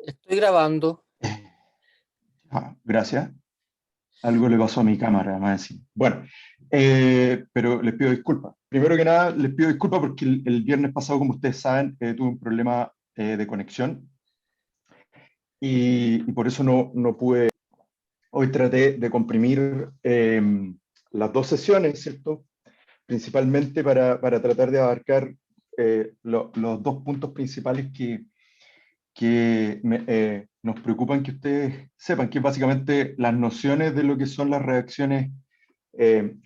Estoy grabando. Gracias. Algo le pasó a mi cámara, más encima. Bueno, pero les pido disculpas. Primero que nada, les pido disculpas porque el viernes pasado, como ustedes saben, tuve un problema de conexión y por eso no pude. Hoy traté de comprimir las dos sesiones, ¿cierto? Principalmente para tratar de abarcar los dos puntos principales que nos preocupan que ustedes sepan, que es básicamente las nociones de lo que son las reacciones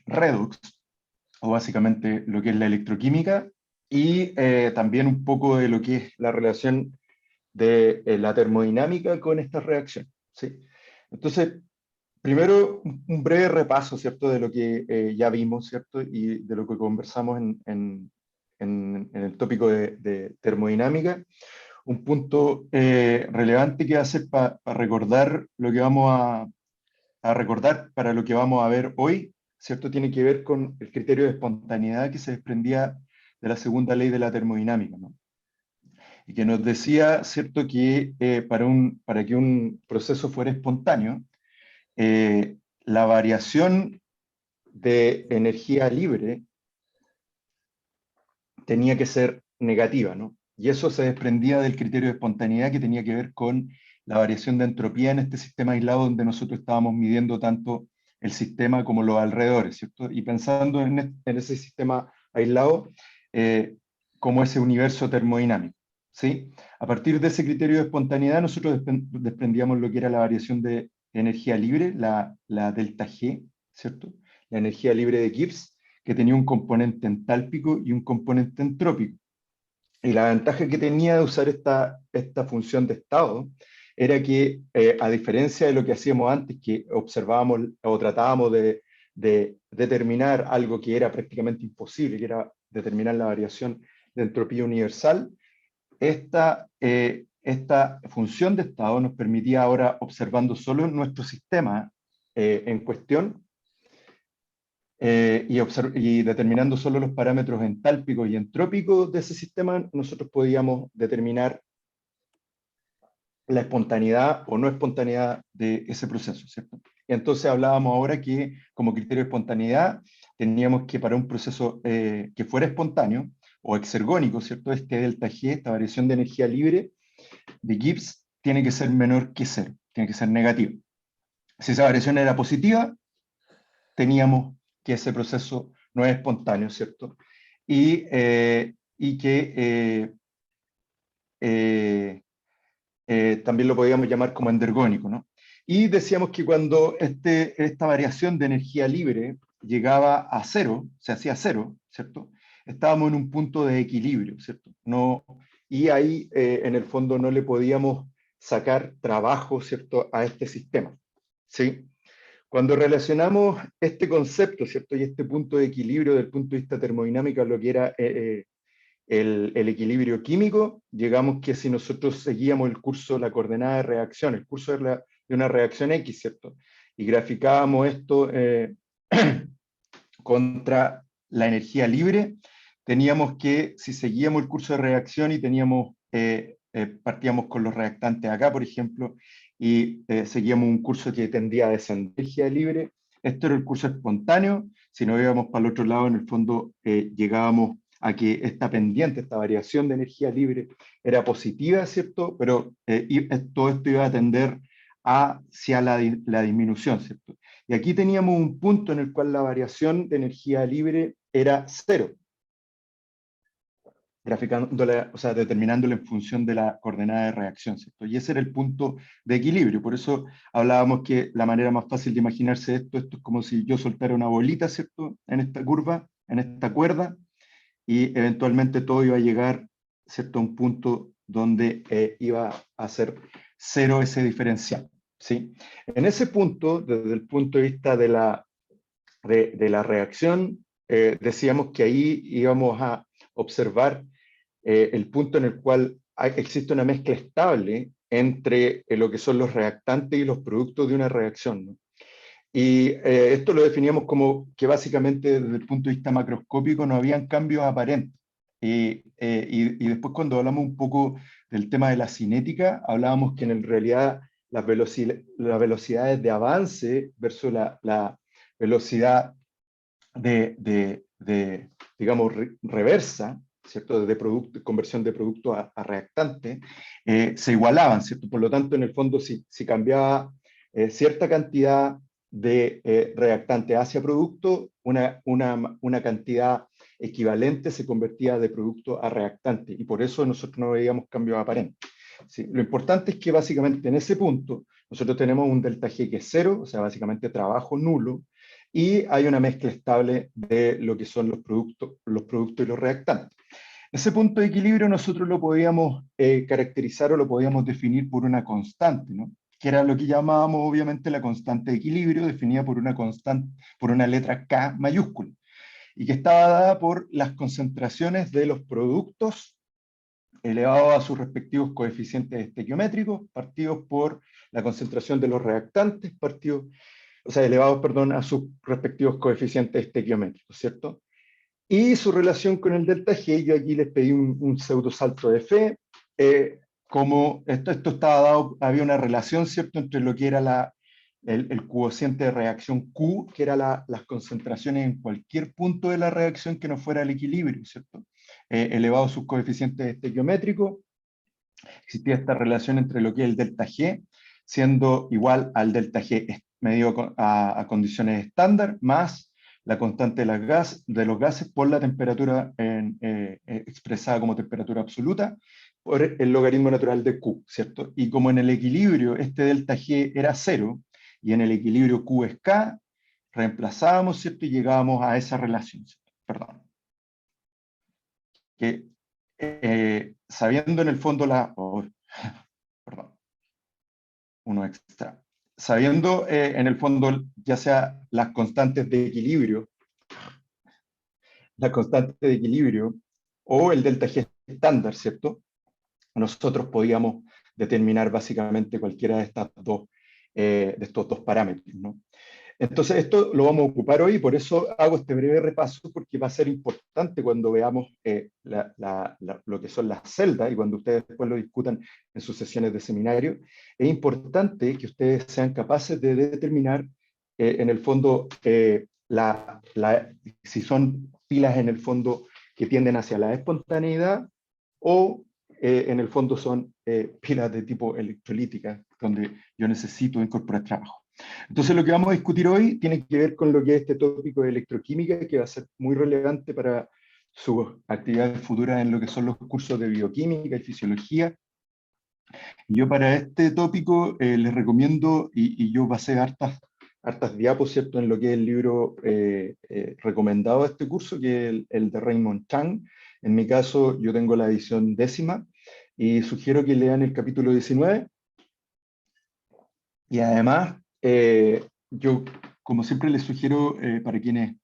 redox, o básicamente lo que es la electroquímica, y también un poco de lo que es la relación de la termodinámica con estas reacciones, ¿sí? Entonces, primero, un breve repaso, ¿cierto?, de lo que ya vimos, ¿cierto?, y de lo que conversamos en el tópico de termodinámica. Un punto relevante que hacer para recordar lo que vamos a recordar para lo que vamos a ver hoy, ¿cierto? Tiene que ver con el criterio de espontaneidad que se desprendía de la segunda ley de la termodinámica, ¿no? Y que nos decía, ¿cierto?, que para que un proceso fuera espontáneo, la variación de energía libre tenía que ser negativa, ¿no? Y eso se desprendía del criterio de espontaneidad que tenía que ver con la variación de entropía en este sistema aislado donde nosotros estábamos midiendo tanto el sistema como los alrededores, ¿cierto? Y pensando en ese sistema aislado como ese universo termodinámico, ¿sí? A partir de ese criterio de espontaneidad nosotros desprendíamos lo que era la variación de energía libre, la delta G, ¿cierto? La energía libre de Gibbs, que tenía un componente entálpico y un componente entrópico. Y la ventaja que tenía de usar esta función de estado era que, a diferencia de lo que hacíamos antes, que observábamos o tratábamos de determinar algo que era prácticamente imposible, que era determinar la variación de entropía universal, esta función de estado nos permitía ahora, observando solo nuestro sistema en cuestión, y determinando solo los parámetros entálpicos y entrópicos de ese sistema, nosotros podíamos determinar la espontaneidad o no espontaneidad de ese proceso, ¿cierto? Y entonces hablábamos ahora que como criterio de espontaneidad teníamos que para un proceso que fuera espontáneo o exergónico, ¿cierto? Este delta G, esta variación de energía libre de Gibbs, tiene que ser menor que cero, tiene que ser negativa. Si esa variación era positiva, teníamos que ese proceso no es espontáneo, ¿cierto? Y que también lo podíamos llamar como endergónico, ¿no? Y decíamos que cuando esta variación de energía libre llegaba a cero, se hacía cero, ¿cierto? Estábamos en un punto de equilibrio, ¿cierto? No, y ahí, en el fondo, no le podíamos sacar trabajo, ¿cierto?, a este sistema, ¿sí? Cuando relacionamos este concepto, ¿cierto?, y este punto de equilibrio desde el punto de vista termodinámico a lo que era el equilibrio químico, llegamos que si nosotros seguíamos el curso, la coordenada de reacción, el curso de una reacción X, ¿cierto? Y graficábamos esto contra la energía libre, teníamos que, si seguíamos el curso de reacción y partíamos con los reactantes acá, por ejemplo, y seguíamos un curso que tendía a descender energía libre, esto era el curso espontáneo. Si nos íbamos para el otro lado, en el fondo llegábamos a que esta pendiente, esta variación de energía libre era positiva, ¿cierto? Pero todo esto iba a tender hacia la disminución, ¿cierto? Y aquí teníamos un punto en el cual la variación de energía libre era cero, graficándola, o sea, determinándola en función de la coordenada de reacción, ¿cierto? Y ese era el punto de equilibrio. Por eso hablábamos que la manera más fácil de imaginarse esto es como si yo soltara una bolita, ¿cierto?, en esta curva, en esta cuerda, y eventualmente todo iba a llegar, ¿cierto?, a un punto donde iba a ser cero ese diferencial, ¿sí? En ese punto, desde el punto de vista de la reacción, decíamos que ahí íbamos a observar el punto en el cual existe una mezcla estable entre lo que son los reactantes y los productos de una reacción, ¿no? Y esto lo definíamos como que básicamente desde el punto de vista macroscópico no habían cambios aparentes Y después cuando hablamos un poco del tema de la cinética, hablábamos que en realidad las velocidades de avance versus la velocidad digamos, reversa, ¿cierto? De producto, conversión de producto a reactante, se igualaban, ¿cierto? Por lo tanto, en el fondo, si cambiaba cierta cantidad de reactante hacia producto, una cantidad equivalente se convertía de producto a reactante, y por eso nosotros no veíamos cambios aparentes. ¿Sí? Lo importante es que básicamente en ese punto nosotros tenemos un delta G que es cero, o sea, básicamente trabajo nulo, y hay una mezcla estable de lo que son los productos y los reactantes. Ese punto de equilibrio nosotros lo podíamos caracterizar o lo podíamos definir por una constante, ¿no? Que era lo que llamábamos obviamente la constante de equilibrio, definida por una constante, por una letra K mayúscula, y que estaba dada por las concentraciones de los productos elevados a sus respectivos coeficientes estequiométricos, partidos por la concentración de los reactantes, elevados, perdón, a sus respectivos coeficientes estequiométricos, ¿cierto? Y su relación con el delta G, yo aquí les pedí un pseudo salto de fe, como esto estaba dado, había una relación, ¿cierto?, entre lo que era el cociente de reacción Q, que era las concentraciones en cualquier punto de la reacción que no fuera el equilibrio, ¿cierto? Elevado a sus coeficientes estequiométricos, existía esta relación entre lo que es el delta G, siendo igual al delta G medido a condiciones estándar, más la constante de los gases por la temperatura expresada como temperatura absoluta, por el logaritmo natural de Q, ¿cierto? Y como en el equilibrio este delta G era cero, y en el equilibrio Q es K, reemplazábamos, ¿cierto? Y llegábamos a esa relación, ¿cierto? Perdón. Que sabiendo en el fondo perdón, uno extra. Sabiendo en el fondo ya sea las constantes de equilibrio, la constante de equilibrio o el delta G estándar, ¿cierto? Nosotros podíamos determinar básicamente cualquiera de estos dos parámetros, ¿no? Entonces, esto lo vamos a ocupar hoy, por eso hago este breve repaso, porque va a ser importante cuando veamos lo que son las celdas y cuando ustedes después lo discutan en sus sesiones de seminario. Es importante que ustedes sean capaces de determinar, en el fondo, si son pilas en el fondo que tienden hacia la espontaneidad o en el fondo son pilas de tipo electrolítica, donde yo necesito incorporar trabajo. Entonces lo que vamos a discutir hoy tiene que ver con lo que es este tópico de electroquímica, que va a ser muy relevante para sus actividades futuras en lo que son los cursos de bioquímica y fisiología. Yo para este tópico les recomiendo, y yo pasé hartas diapos, ¿cierto?, en lo que es el libro recomendado de este curso, que es el de Raymond Chang. En mi caso, yo tengo la edición 10ª, y sugiero que lean el capítulo 19. Y además, yo, como siempre, les sugiero, para quienes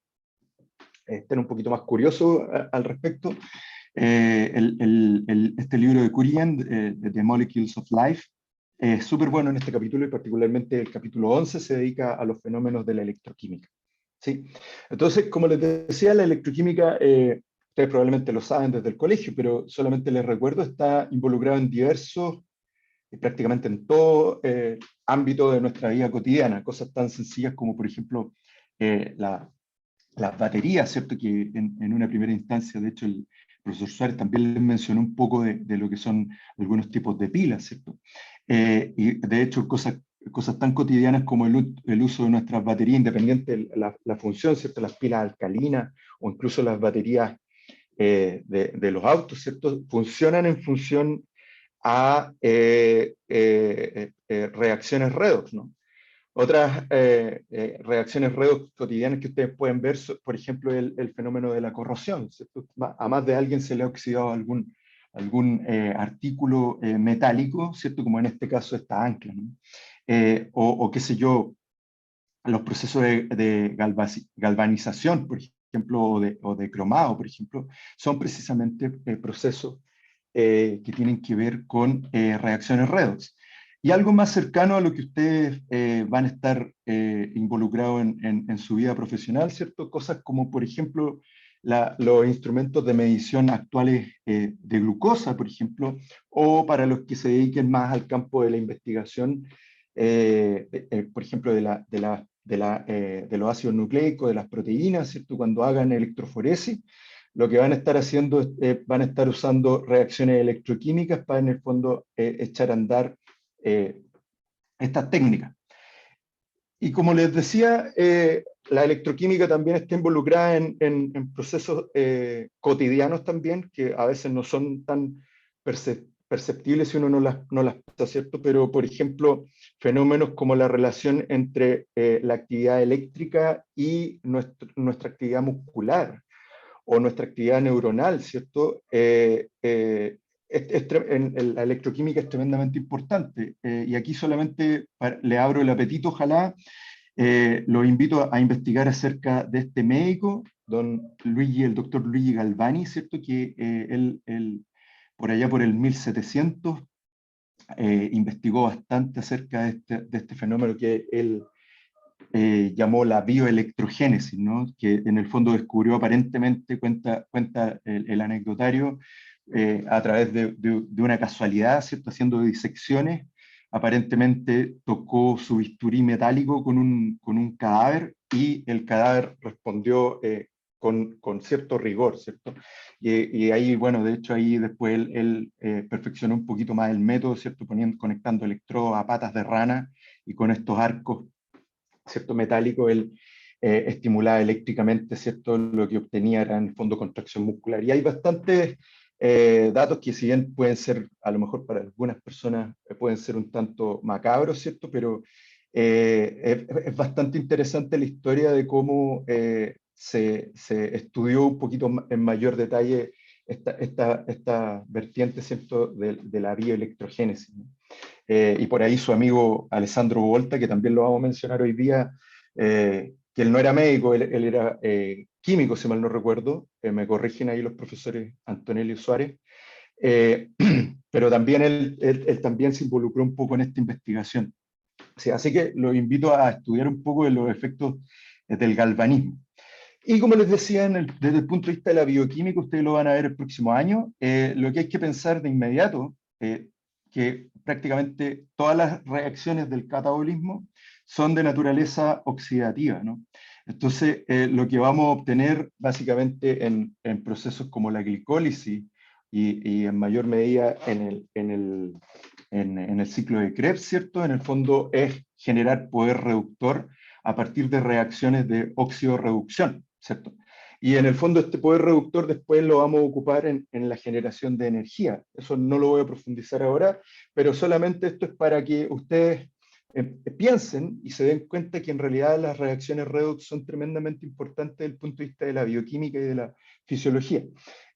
estén un poquito más curiosos al respecto, este libro de Kurian, The Molecules of Life, es súper bueno en este capítulo, y particularmente el capítulo 11 se dedica a los fenómenos de la electroquímica. ¿Sí? Entonces, como les decía, la electroquímica, ustedes probablemente lo saben desde el colegio, pero solamente les recuerdo, está involucrado en diversos, prácticamente en todo ámbito de nuestra vida cotidiana, cosas tan sencillas como, por ejemplo, las baterías, ¿cierto? Que en una primera instancia, de hecho, el profesor Suárez también les mencionó un poco de lo que son algunos tipos de pilas, ¿cierto? Y de hecho, cosas tan cotidianas como el uso de nuestras baterías, independiente de la función, ¿cierto? Las pilas alcalinas o incluso las baterías de los autos, ¿cierto? Funcionan en función a reacciones redox, ¿no? Otras reacciones redox cotidianas que ustedes pueden ver, por ejemplo, el fenómeno de la corrosión, ¿cierto? A más de alguien se le ha oxidado algún artículo metálico, ¿cierto? Como en este caso esta ancla, ¿no? O qué sé yo, los procesos de galvanización, por ejemplo, o de cromado, por ejemplo, son precisamente procesos que tienen que ver con reacciones redox. Y algo más cercano a lo que ustedes van a estar involucrados en su vida profesional, ¿cierto? Cosas como, por ejemplo, los instrumentos de medición actuales de glucosa, por ejemplo, o para los que se dediquen más al campo de la investigación, por ejemplo, de los ácidos nucleicos, de las proteínas, ¿cierto? Cuando hagan electroforesis, lo que van a estar haciendo van a estar usando reacciones electroquímicas para, en el fondo, echar a andar estas técnicas. Y como les decía, la electroquímica también está involucrada en procesos cotidianos también, que a veces no son tan perceptibles si uno no las pasa, ¿cierto? Pero, por ejemplo, fenómenos como la relación entre la actividad eléctrica y nuestra actividad muscular o nuestra actividad neuronal, ¿cierto? La electroquímica es tremendamente importante. Y aquí solamente le abro el apetito, ojalá. Los invito a investigar acerca de este médico, el doctor Luigi Galvani, ¿cierto? Que por allá por el 1700 investigó bastante acerca de este fenómeno que él llamó la bioelectrogénesis, ¿no? Que en el fondo descubrió aparentemente, cuenta el anecdotario, a través de una casualidad, ¿cierto? Haciendo disecciones, aparentemente tocó su bisturí metálico con un cadáver y el cadáver respondió con cierto rigor, ¿cierto? Y ahí, bueno, de hecho ahí después él perfeccionó un poquito más el método, ¿cierto? Conectando electrodos a patas de rana y con estos arcos, ¿cierto? Metálico, él estimulaba eléctricamente, ¿cierto? Lo que obtenía era en el fondo contracción muscular. Y hay bastantes datos que, si bien pueden ser, a lo mejor para algunas personas, pueden ser un tanto macabros, ¿cierto? Pero es bastante interesante la historia de cómo se estudió un poquito en mayor detalle esta vertiente, ¿cierto? De la bioelectrogénesis, ¿no? Y por ahí su amigo Alessandro Volta, que también lo vamos a mencionar hoy día, que él no era médico, él era químico, si mal no recuerdo, me corrigen ahí los profesores Antonelli y Suárez, eh, pero también él también se involucró un poco en esta investigación. Sí, así que los invito a estudiar un poco de los efectos del galvanismo. Y como les decía, desde el punto de vista de la bioquímica, ustedes lo van a ver el próximo año, lo que hay que pensar de inmediato, que prácticamente todas las reacciones del catabolismo son de naturaleza oxidativa, ¿no? Entonces, lo que vamos a obtener básicamente en procesos como la glicólisis y en mayor medida en el ciclo de Krebs, ¿cierto? En el fondo es generar poder reductor a partir de reacciones de óxido-reducción, ¿cierto? Y en el fondo este poder reductor después lo vamos a ocupar en la generación de energía. Eso no lo voy a profundizar ahora, pero solamente esto es para que ustedes piensen y se den cuenta que en realidad las reacciones redox son tremendamente importantes desde el punto de vista de la bioquímica y de la fisiología.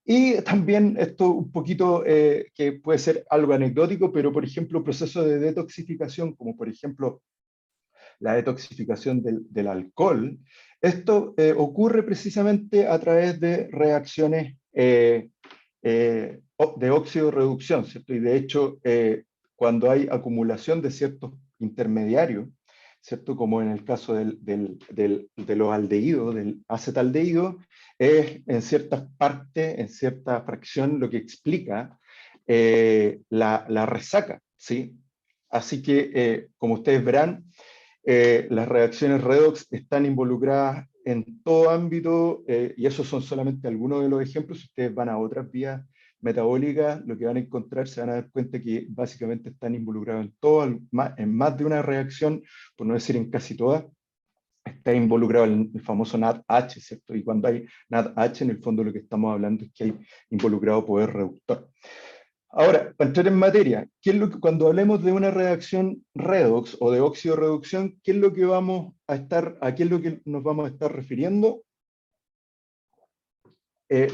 Y también esto un poquito que puede ser algo anecdótico, pero por ejemplo procesos de detoxificación, como por ejemplo la detoxificación del alcohol, esto ocurre precisamente a través de reacciones de óxido-reducción, ¿cierto? Y de hecho, cuando hay acumulación de ciertos intermediarios, ¿cierto? Como en el caso de los aldehídos, del acetaldehído, es en ciertas partes, en cierta fracción, lo que explica la resaca, ¿sí? Así que, como ustedes verán, las reacciones redox están involucradas en todo ámbito, y esos son solamente algunos de los ejemplos. Si ustedes van a otras vías metabólicas, lo que van a encontrar, se van a dar cuenta que básicamente están involucrados en todo, en más de una reacción, por no decir en casi todas. Está involucrado el famoso NADH, ¿cierto? Y cuando hay NADH, en el fondo lo que estamos hablando es que hay involucrado poder reductor. Ahora, para entrar en materia, cuando hablemos de una reacción redox o de óxido-reducción, ¿qué es lo que a qué es lo que nos vamos a estar refiriendo?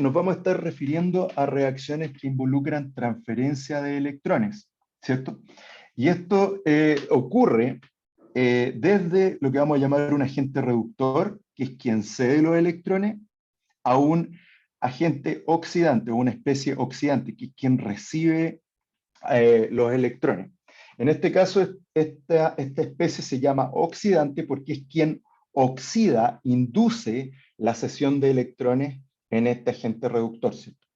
Nos vamos a estar refiriendo a reacciones que involucran transferencia de electrones, ¿cierto? Y esto ocurre desde lo que vamos a llamar un agente reductor, que es quien cede los electrones, a un agente oxidante o una especie oxidante, que es quien recibe los electrones. En este caso, esta especie se llama oxidante porque es quien oxida, induce la cesión de electrones en este agente reductor, ¿cierto?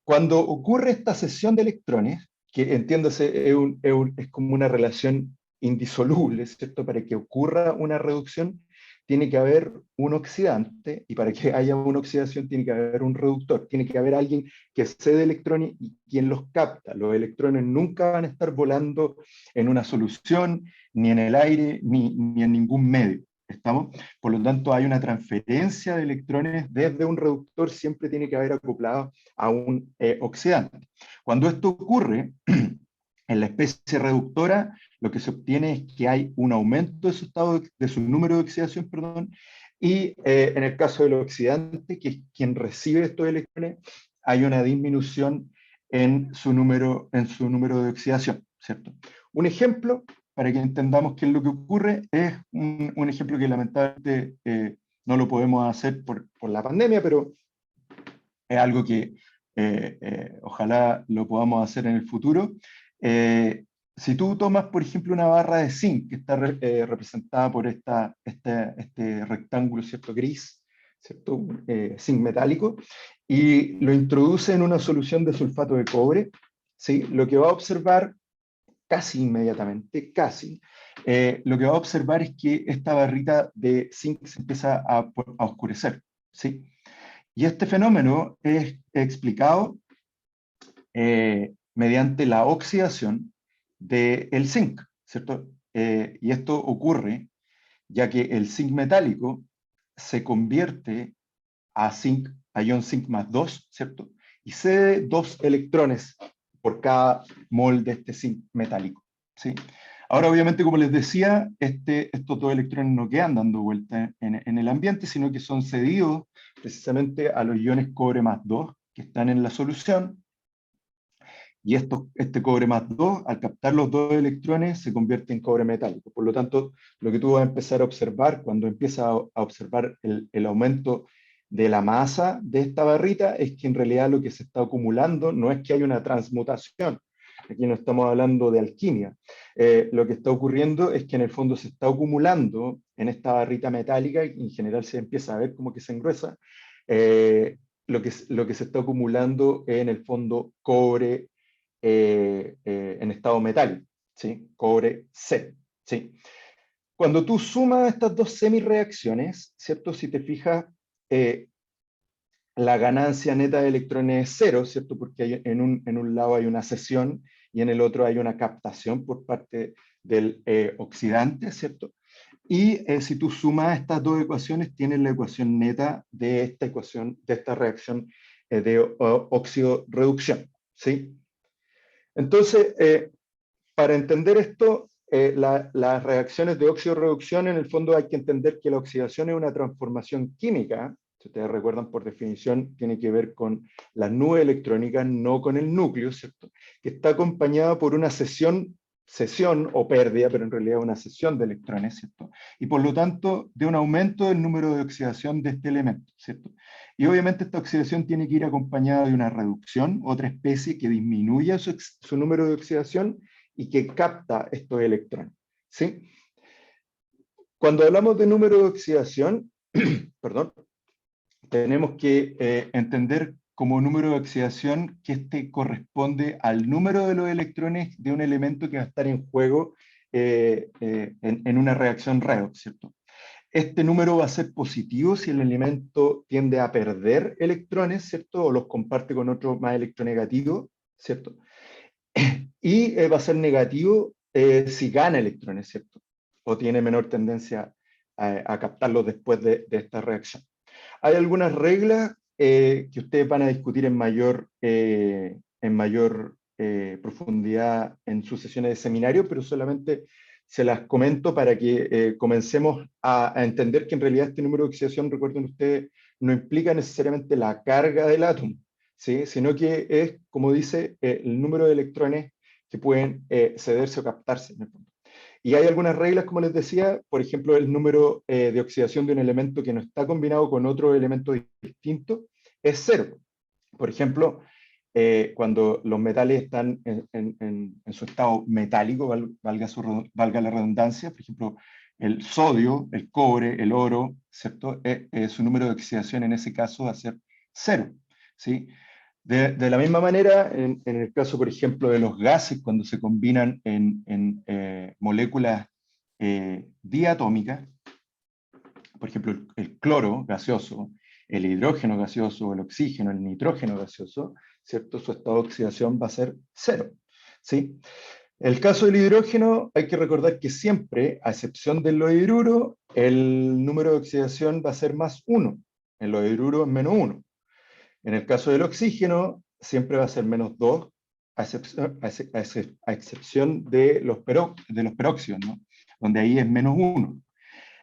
Cuando ocurre esta cesión de electrones, que entiéndase es como una relación indisoluble, ¿cierto? Para que ocurra una reducción, tiene que haber un oxidante, y para que haya una oxidación tiene que haber un reductor, tiene que haber alguien que cede electrones y quien los capta. Los electrones nunca van a estar volando en una solución, ni en el aire, ni en ningún medio. ¿Estamos? Por lo tanto, hay una transferencia de electrones desde un reductor, siempre tiene que haber acoplado a un oxidante. Cuando esto ocurre, en la especie reductora, lo que se obtiene es que hay un aumento de su, de su número de oxidación, perdón, y en el caso del oxidante, que es quien recibe estos electrones, hay una disminución en su número de oxidación, ¿cierto? Un ejemplo, para que entendamos qué es lo que ocurre, es un ejemplo que lamentablemente no lo podemos hacer por la pandemia, pero es algo que ojalá lo podamos hacer en el futuro. Si tú tomas, por ejemplo, una barra de zinc, que está representada por este rectángulo, ¿cierto? Gris, ¿cierto? Zinc metálico, y lo introduce en una solución de sulfato de cobre, ¿sí? Lo que va a observar casi inmediatamente, lo que va a observar es que esta barrita de zinc se empieza a oscurecer, ¿sí? Y este fenómeno es explicado mediante la oxidación del zinc, ¿cierto? Y esto ocurre ya que el zinc metálico se convierte a ion zinc más 2, ¿cierto? Y cede 2 electrones por cada mol de este zinc metálico, ¿sí? Ahora, obviamente, como les decía, estos 2 electrones no quedan dando vuelta en el ambiente, sino que son cedidos precisamente a los iones cobre más 2 que están en la solución, y este cobre más 2, al captar los 2 electrones, se convierte en cobre metálico. Por lo tanto, lo que tú vas a empezar a observar cuando empiezas a observar el aumento de la masa de esta barrita es que en realidad lo que se está acumulando no es que hay una transmutación. Aquí no estamos hablando de alquimia. Lo que está ocurriendo es que en el fondo se está acumulando en esta barrita metálica, y en general se empieza a ver como que se engruesa, lo que se está acumulando en el fondo cobre en estado metálico, ¿sí? Cobre C, ¿sí? Cuando tú sumas estas dos semireacciones, ¿cierto? Si te fijas, la ganancia neta de electrones es cero, ¿cierto? Porque en un lado hay una cesión y en el otro hay una captación por parte del oxidante, ¿cierto? Y si tú sumas estas dos ecuaciones, tienes la ecuación neta de esta ecuación, de esta reacción de óxido-reducción, ¿sí? Entonces, para entender esto, las reacciones de óxido-reducción, en el fondo hay que entender que la oxidación es una transformación química. Si ustedes recuerdan, por definición, tiene que ver con las nubes electrónicas, no con el núcleo, ¿cierto? Que está acompañada por una cesión o pérdida, pero en realidad una cesión de electrones, ¿cierto? Y por lo tanto, de un aumento del número de oxidación de este elemento, ¿cierto? Y obviamente esta oxidación tiene que ir acompañada de una reducción, otra especie que disminuya su número de oxidación y que capta estos electrones, ¿sí? Cuando hablamos de número de oxidación, perdón, tenemos que entender como número de oxidación que este corresponde al número de los electrones de un elemento que va a estar en juego en una reacción redox, ¿cierto? Este número va a ser positivo si el elemento tiende a perder electrones, ¿cierto? O los comparte con otro más electronegativo, ¿cierto? Y va a ser negativo si gana electrones, ¿cierto? O tiene menor tendencia a captarlos después de esta reacción. Hay algunas reglas que ustedes van a discutir en mayor profundidad en sus sesiones de seminario, pero solamente se las comento para que comencemos a entender que en realidad este número de oxidación, recuerden ustedes, no implica necesariamente la carga del átomo, ¿sí? Sino que es, como dice, el número de electrones que pueden cederse o captarse en el fondo. Y hay algunas reglas, como les decía, por ejemplo, el número de oxidación de un elemento que no está combinado con otro elemento distinto es cero. Por ejemplo, cuando los metales están en su estado metálico, valga la redundancia, por ejemplo, el sodio, el cobre, el oro, ¿cierto? Su número de oxidación en ese caso va a ser cero, ¿sí? De la misma manera, en el caso, por ejemplo, de los gases, cuando se combinan en moléculas diatómicas, por ejemplo, el cloro gaseoso, el hidrógeno gaseoso, el oxígeno, el nitrógeno gaseoso, ¿cierto? Su estado de oxidación va a ser cero, ¿sí? En el caso del hidrógeno, hay que recordar que siempre, a excepción del hidruro, el número de oxidación va a ser más 1. En los hidruros es menos 1. En el caso del oxígeno, siempre va a ser menos 2, a excepción de los peróxidos, ¿no? Donde ahí es menos 1.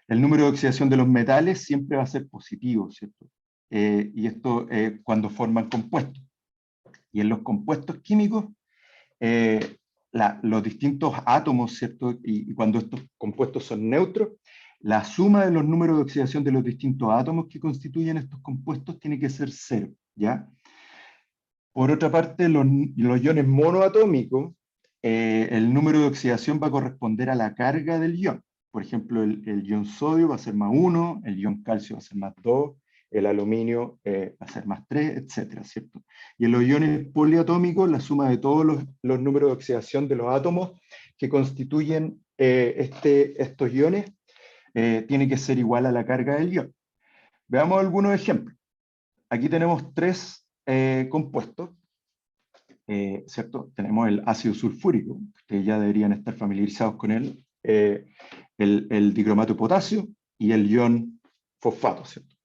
El número de oxidación de los metales siempre va a ser positivo, ¿cierto? Y esto cuando forman compuestos. Y en los compuestos químicos, eh, los distintos átomos, ¿cierto? Y cuando estos compuestos son neutros, la suma de los números de oxidación de los distintos átomos que constituyen estos compuestos tiene que ser cero, ¿ya? Por otra parte, los iones monoatómicos, el número de oxidación va a corresponder a la carga del ion. Por ejemplo, el ion sodio va a ser más 1, el ion calcio va a ser más 2, el aluminio va a ser más 3, etcétera, ¿cierto? Y en los iones poliatómicos, la suma de todos los números de oxidación de los átomos que constituyen estos iones tiene que ser igual a la carga del ion. Veamos algunos ejemplos. Aquí tenemos tres compuestos, ¿cierto? Tenemos el ácido sulfúrico, que ustedes ya deberían estar familiarizados con él, el dicromato de potasio y el ion fosfato, ¿cierto?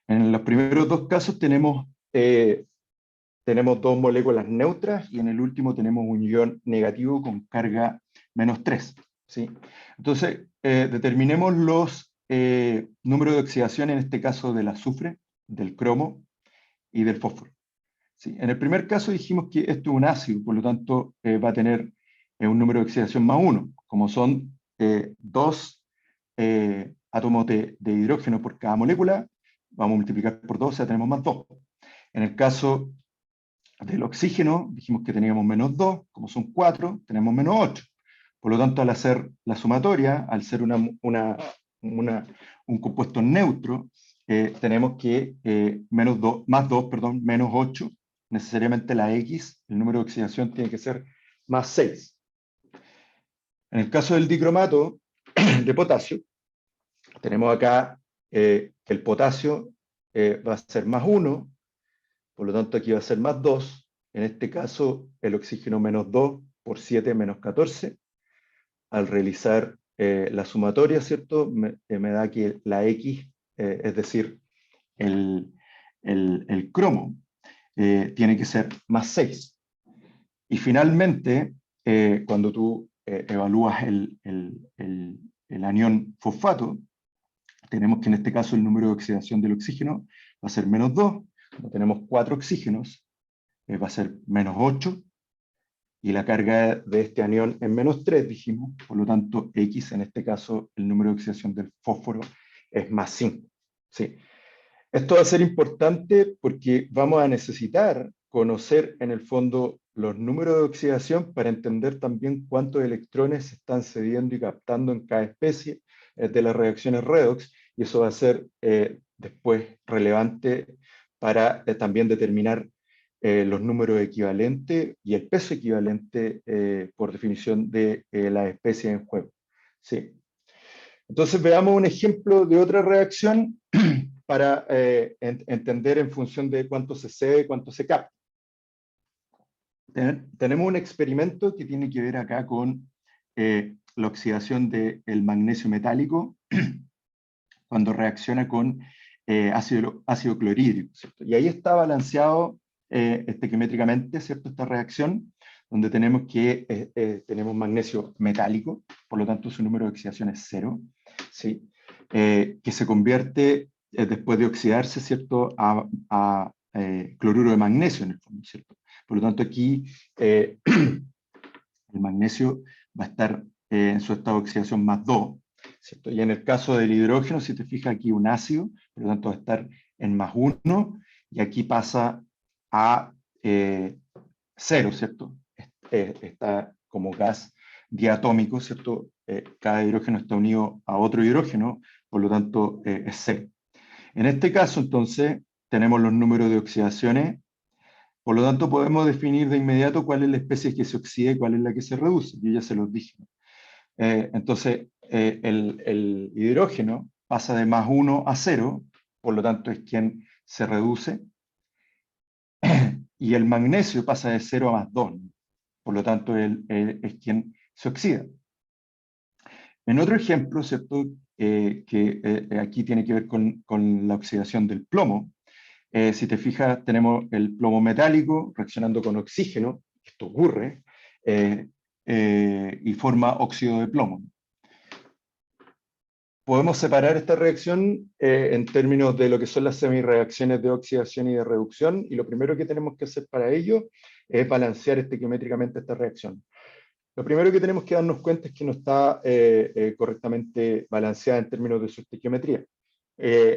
En los primeros dos casos tenemos dos moléculas neutras y en el último tenemos un ion negativo con carga menos 3, ¿sí? Entonces, determinemos los números de oxidación, en este caso del azufre, del cromo y del fósforo. ¿Sí? En el primer caso dijimos que esto es un ácido, por lo tanto va a tener un número de oxidación más 1, como son dos átomos de hidrógeno por cada molécula, vamos a multiplicar por 2, o sea, tenemos más 2. En el caso del oxígeno, dijimos que teníamos menos 2, como son 4, tenemos menos 8. Por lo tanto, al hacer la sumatoria, al ser un compuesto neutro, tenemos que más 2, perdón, menos 8, necesariamente la X, el número de oxidación tiene que ser más 6. En el caso del dicromato de potasio, tenemos acá que el potasio va a ser más 1, por lo tanto aquí va a ser más 2. En este caso, el oxígeno menos 2 por 7 menos 14. Al realizar la sumatoria, ¿cierto? Me da que la X, es decir, el cromo, tiene que ser más 6. Y finalmente, cuando tú evalúas el anión fosfato, tenemos que en este caso el número de oxidación del oxígeno va a ser menos 2. Como tenemos 4 oxígenos, va a ser menos 8. Y la carga de este anión es menos 3, dijimos. Por lo tanto, X, en este caso, el número de oxidación del fósforo es más 5. ¿Sí? Esto va a ser importante porque vamos a necesitar conocer en el fondo los números de oxidación para entender también cuántos electrones se están cediendo y captando en cada especie de las reacciones redox, y eso va a ser después relevante para también determinar los números equivalentes y el peso equivalente por definición de las especies en juego. ¿Sí? Entonces veamos un ejemplo de otra reacción para entender en función de cuánto se cede, cuánto se capta. Tenemos un experimento que tiene que ver acá con la oxidación del magnesio metálico cuando reacciona con ácido clorhídrico, ¿cierto? Y ahí está balanceado estequiométricamente, ¿cierto? Esta reacción, donde tenemos que tenemos magnesio metálico, por lo tanto su número de oxidación es 0, ¿sí? Que se convierte, después de oxidarse, ¿cierto? A cloruro de magnesio, en el fondo, ¿cierto? Por lo tanto, aquí el magnesio va a estar en su estado de oxidación más 2, ¿cierto? Y en el caso del hidrógeno, si te fijas aquí un ácido, por lo tanto va a estar en más 1, y aquí pasa a 0, ¿cierto? Está como gas diatómico, ¿cierto? Cada hidrógeno está unido a otro hidrógeno, por lo tanto es 0. En este caso, entonces, tenemos los números de oxidaciones. Por lo tanto, podemos definir de inmediato cuál es la especie que se oxida y cuál es la que se reduce. Yo ya se los dije. Entonces, el hidrógeno pasa de +1 a 0, por lo tanto es quien se reduce, y el magnesio pasa de 0 a +2, por lo tanto es quien se oxida. En otro ejemplo, ¿cierto? Aquí tiene que ver con la oxidación del plomo. Si te fijas, tenemos el plomo metálico reaccionando con oxígeno, esto ocurre, y forma óxido de plomo. Podemos separar esta reacción en términos de lo que son las semirreacciones de oxidación y de reducción, y lo primero que tenemos que hacer para ello es balancear estequiométricamente esta reacción. Lo primero que tenemos que darnos cuenta es que no está correctamente balanceada en términos de su estequiometría.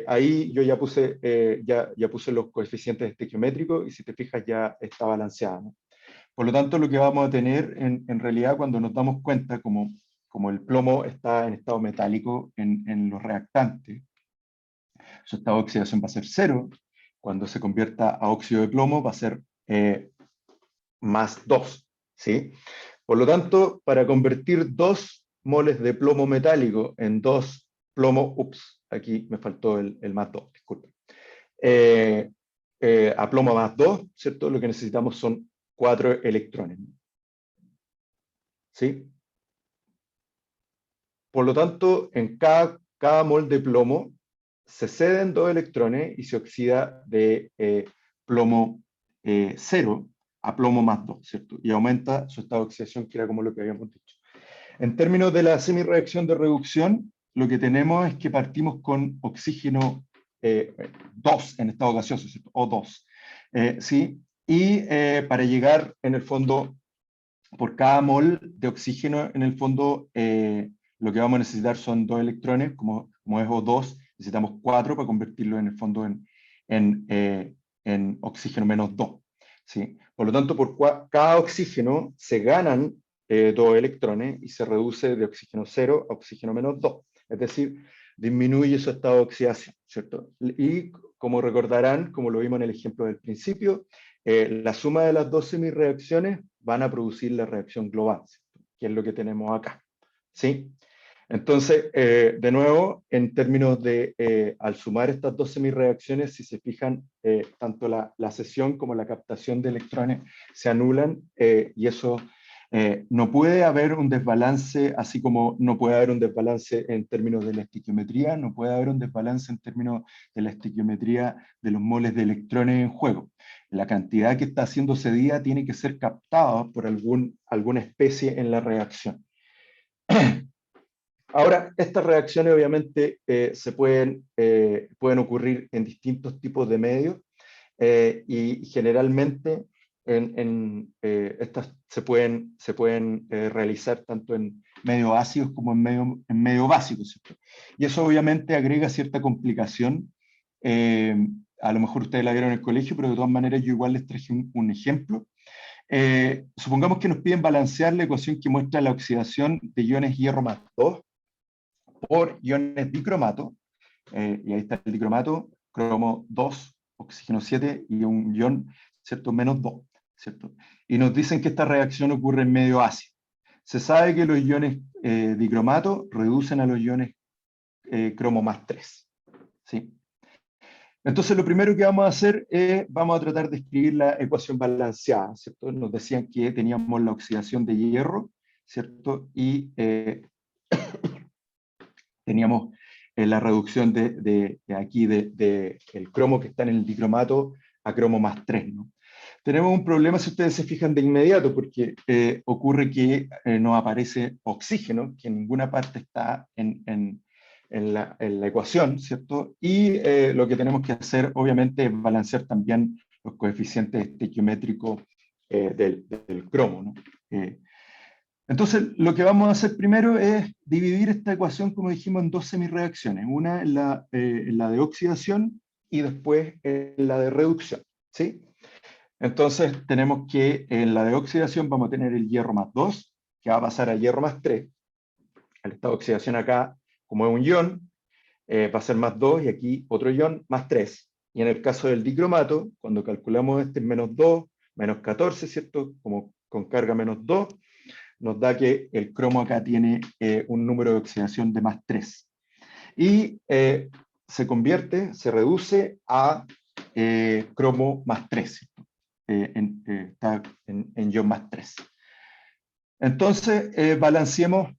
Ahí yo ya puse, ya puse los coeficientes estequiométricos y si te fijas ya está balanceada, ¿no? Por lo tanto, lo que vamos a tener en realidad cuando nos damos cuenta, como el plomo está en estado metálico en los reactantes, su estado de oxidación va a ser 0. Cuando se convierta a óxido de plomo va a ser +2, ¿sí? Por lo tanto, para convertir 2 moles de plomo metálico en 2 plomo, aquí me faltó el +2, disculpen, a plomo +2, ¿cierto? Lo que necesitamos son 4 electrones, ¿sí? Por lo tanto, en cada mol de plomo se ceden 2 electrones y se oxida de plomo 0 a plomo +2, ¿cierto? Y aumenta su estado de oxidación, que era como lo que habíamos dicho. En términos de la semirreacción de reducción, lo que tenemos es que partimos con oxígeno 2 en estado gaseoso, ¿cierto? O2, ¿sí? Y para llegar, en el fondo, por cada mol de oxígeno, en el fondo, lo que vamos a necesitar son 2 electrones, como es O2, necesitamos 4 para convertirlo en el fondo en oxígeno -2. ¿Sí? Por lo tanto, por cada oxígeno se ganan 2 electrones y se reduce de oxígeno 0 a oxígeno -2. Es decir, disminuye su estado de oxidación, ¿cierto? Y como recordarán, como lo vimos en el ejemplo del principio, la suma de las dos semirreacciones van a producir la reacción global, ¿cierto? Que es lo que tenemos acá, ¿sí? Entonces, de nuevo, en términos de, al sumar estas dos semirreacciones, si se fijan, tanto la cesión como la captación de electrones se anulan, y eso no puede haber un desbalance, así como no puede haber un desbalance en términos de la estequiometría, no puede haber un desbalance en términos de la estequiometría de los moles de electrones en juego. La cantidad que está siendo cedida tiene que ser captada por alguna especie en la reacción. Ahora, estas reacciones obviamente pueden ocurrir en distintos tipos de medios, y generalmente estas se pueden realizar tanto en medios ácidos como en medio básicos, ¿cierto? Y eso obviamente agrega cierta complicación. A lo mejor ustedes la vieron en el colegio, pero de todas maneras yo igual les traje un ejemplo. Supongamos que nos piden balancear la ecuación que muestra la oxidación de iones hierro +2 por iones dicromato, y ahí está el dicromato, cromo 2, oxígeno 7 y un ion, ¿cierto? -2, ¿cierto? Y nos dicen que esta reacción ocurre en medio ácido. Se sabe que los iones dicromato reducen a los iones cromo +3, ¿sí? Entonces lo primero que vamos a hacer es, vamos a tratar de escribir la ecuación balanceada, ¿cierto? Nos decían que teníamos la oxidación de hierro, ¿cierto? Y teníamos la reducción de aquí el cromo que está en el dicromato a cromo +3, ¿no? Tenemos un problema, si ustedes se fijan, de inmediato, porque ocurre que nos aparece oxígeno, que en ninguna parte está en la ecuación, ¿cierto? Y lo que tenemos que hacer, obviamente, es balancear también los coeficientes estequiométricos del cromo, ¿no? Entonces, lo que vamos a hacer primero es dividir esta ecuación, como dijimos, en dos semirreacciones. Una en la de oxidación y después en la de reducción, ¿sí? Entonces, tenemos que en la de oxidación vamos a tener el hierro +2, que va a pasar a hierro +3. El estado de oxidación acá, como es un ion, va a ser +2 y aquí otro ion +3. Y en el caso del dicromato, cuando calculamos este menos 2, menos 14, ¿cierto? Como con carga menos 2, nos da que el cromo acá tiene un número de oxidación de más 3. Y se convierte, se reduce a cromo más 3, ¿cierto? Está en ion más 3. Entonces, balanceemos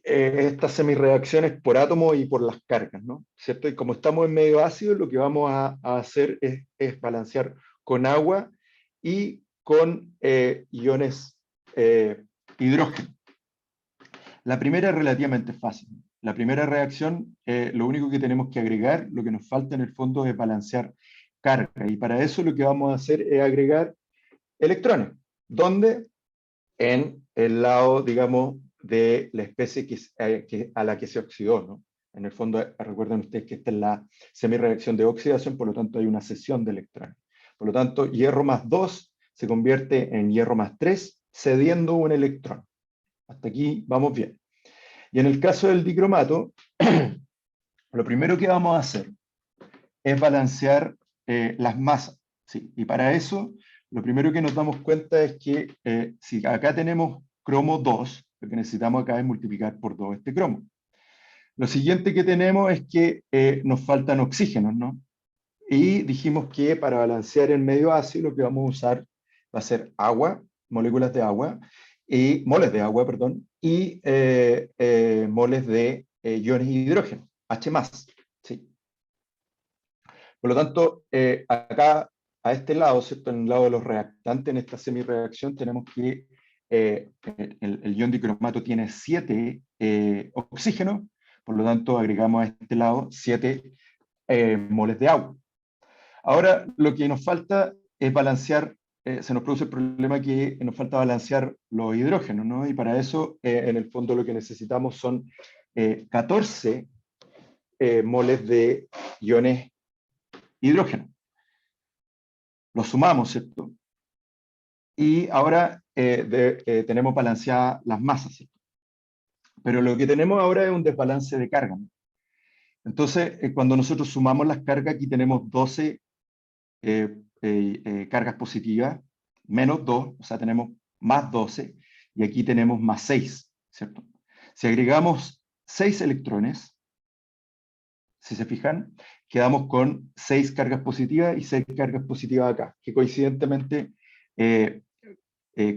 estas semirreacciones por átomos y por las cargas, ¿no? ¿Cierto? Y como estamos en medio ácido, lo que vamos a hacer es balancear con agua y con iones hidrógeno. La primera es relativamente fácil. La primera reacción, lo único que tenemos que agregar, lo que nos falta en el fondo es balancear carga. Y para eso lo que vamos a hacer es agregar electrones. ¿Dónde? En el lado, digamos, de la especie a la que se oxidó, ¿no? En el fondo, recuerden ustedes que esta es la semirreacción de oxidación, por lo tanto hay una cesión de electrones. Por lo tanto, hierro más 2 se convierte en hierro más 3, cediendo un electrón. Hasta aquí vamos bien. Y en el caso del dicromato, lo primero que vamos a hacer es balancear las masas, ¿sí? Y para eso, lo primero que nos damos cuenta es que si acá tenemos cromo 2, lo que necesitamos acá es multiplicar por 2 este cromo. Lo siguiente que tenemos es que nos faltan oxígenos, ¿no? Y dijimos que para balancear el medio ácido lo que vamos a usar va a ser agua, moléculas de agua, y moles de agua, perdón, y moles de iones de hidrógeno, H+, ¿sí? Por lo tanto, acá, a este lado, ¿cierto? En el lado de los reactantes, en esta semirreacción, tenemos que el ion dicromato tiene 7 oxígenos, por lo tanto, agregamos a este lado 7 moles de agua. Ahora, lo que nos falta es balancear, se nos produce el problema que nos falta balancear los hidrógenos, ¿no? Y para eso, en el fondo, lo que necesitamos son 14 moles de iones hidrógeno. Los sumamos, ¿cierto? Y ahora tenemos balanceadas las masas, ¿cierto? Pero lo que tenemos ahora es un desbalance de carga, ¿no? Entonces, cuando nosotros sumamos las cargas, aquí tenemos 12 cargas positivas, menos 2, o sea, tenemos más 12, y aquí tenemos más 6, ¿cierto? Si agregamos 6 electrones, si se fijan, quedamos con 6 cargas positivas y 6 cargas positivas acá, que coincidentemente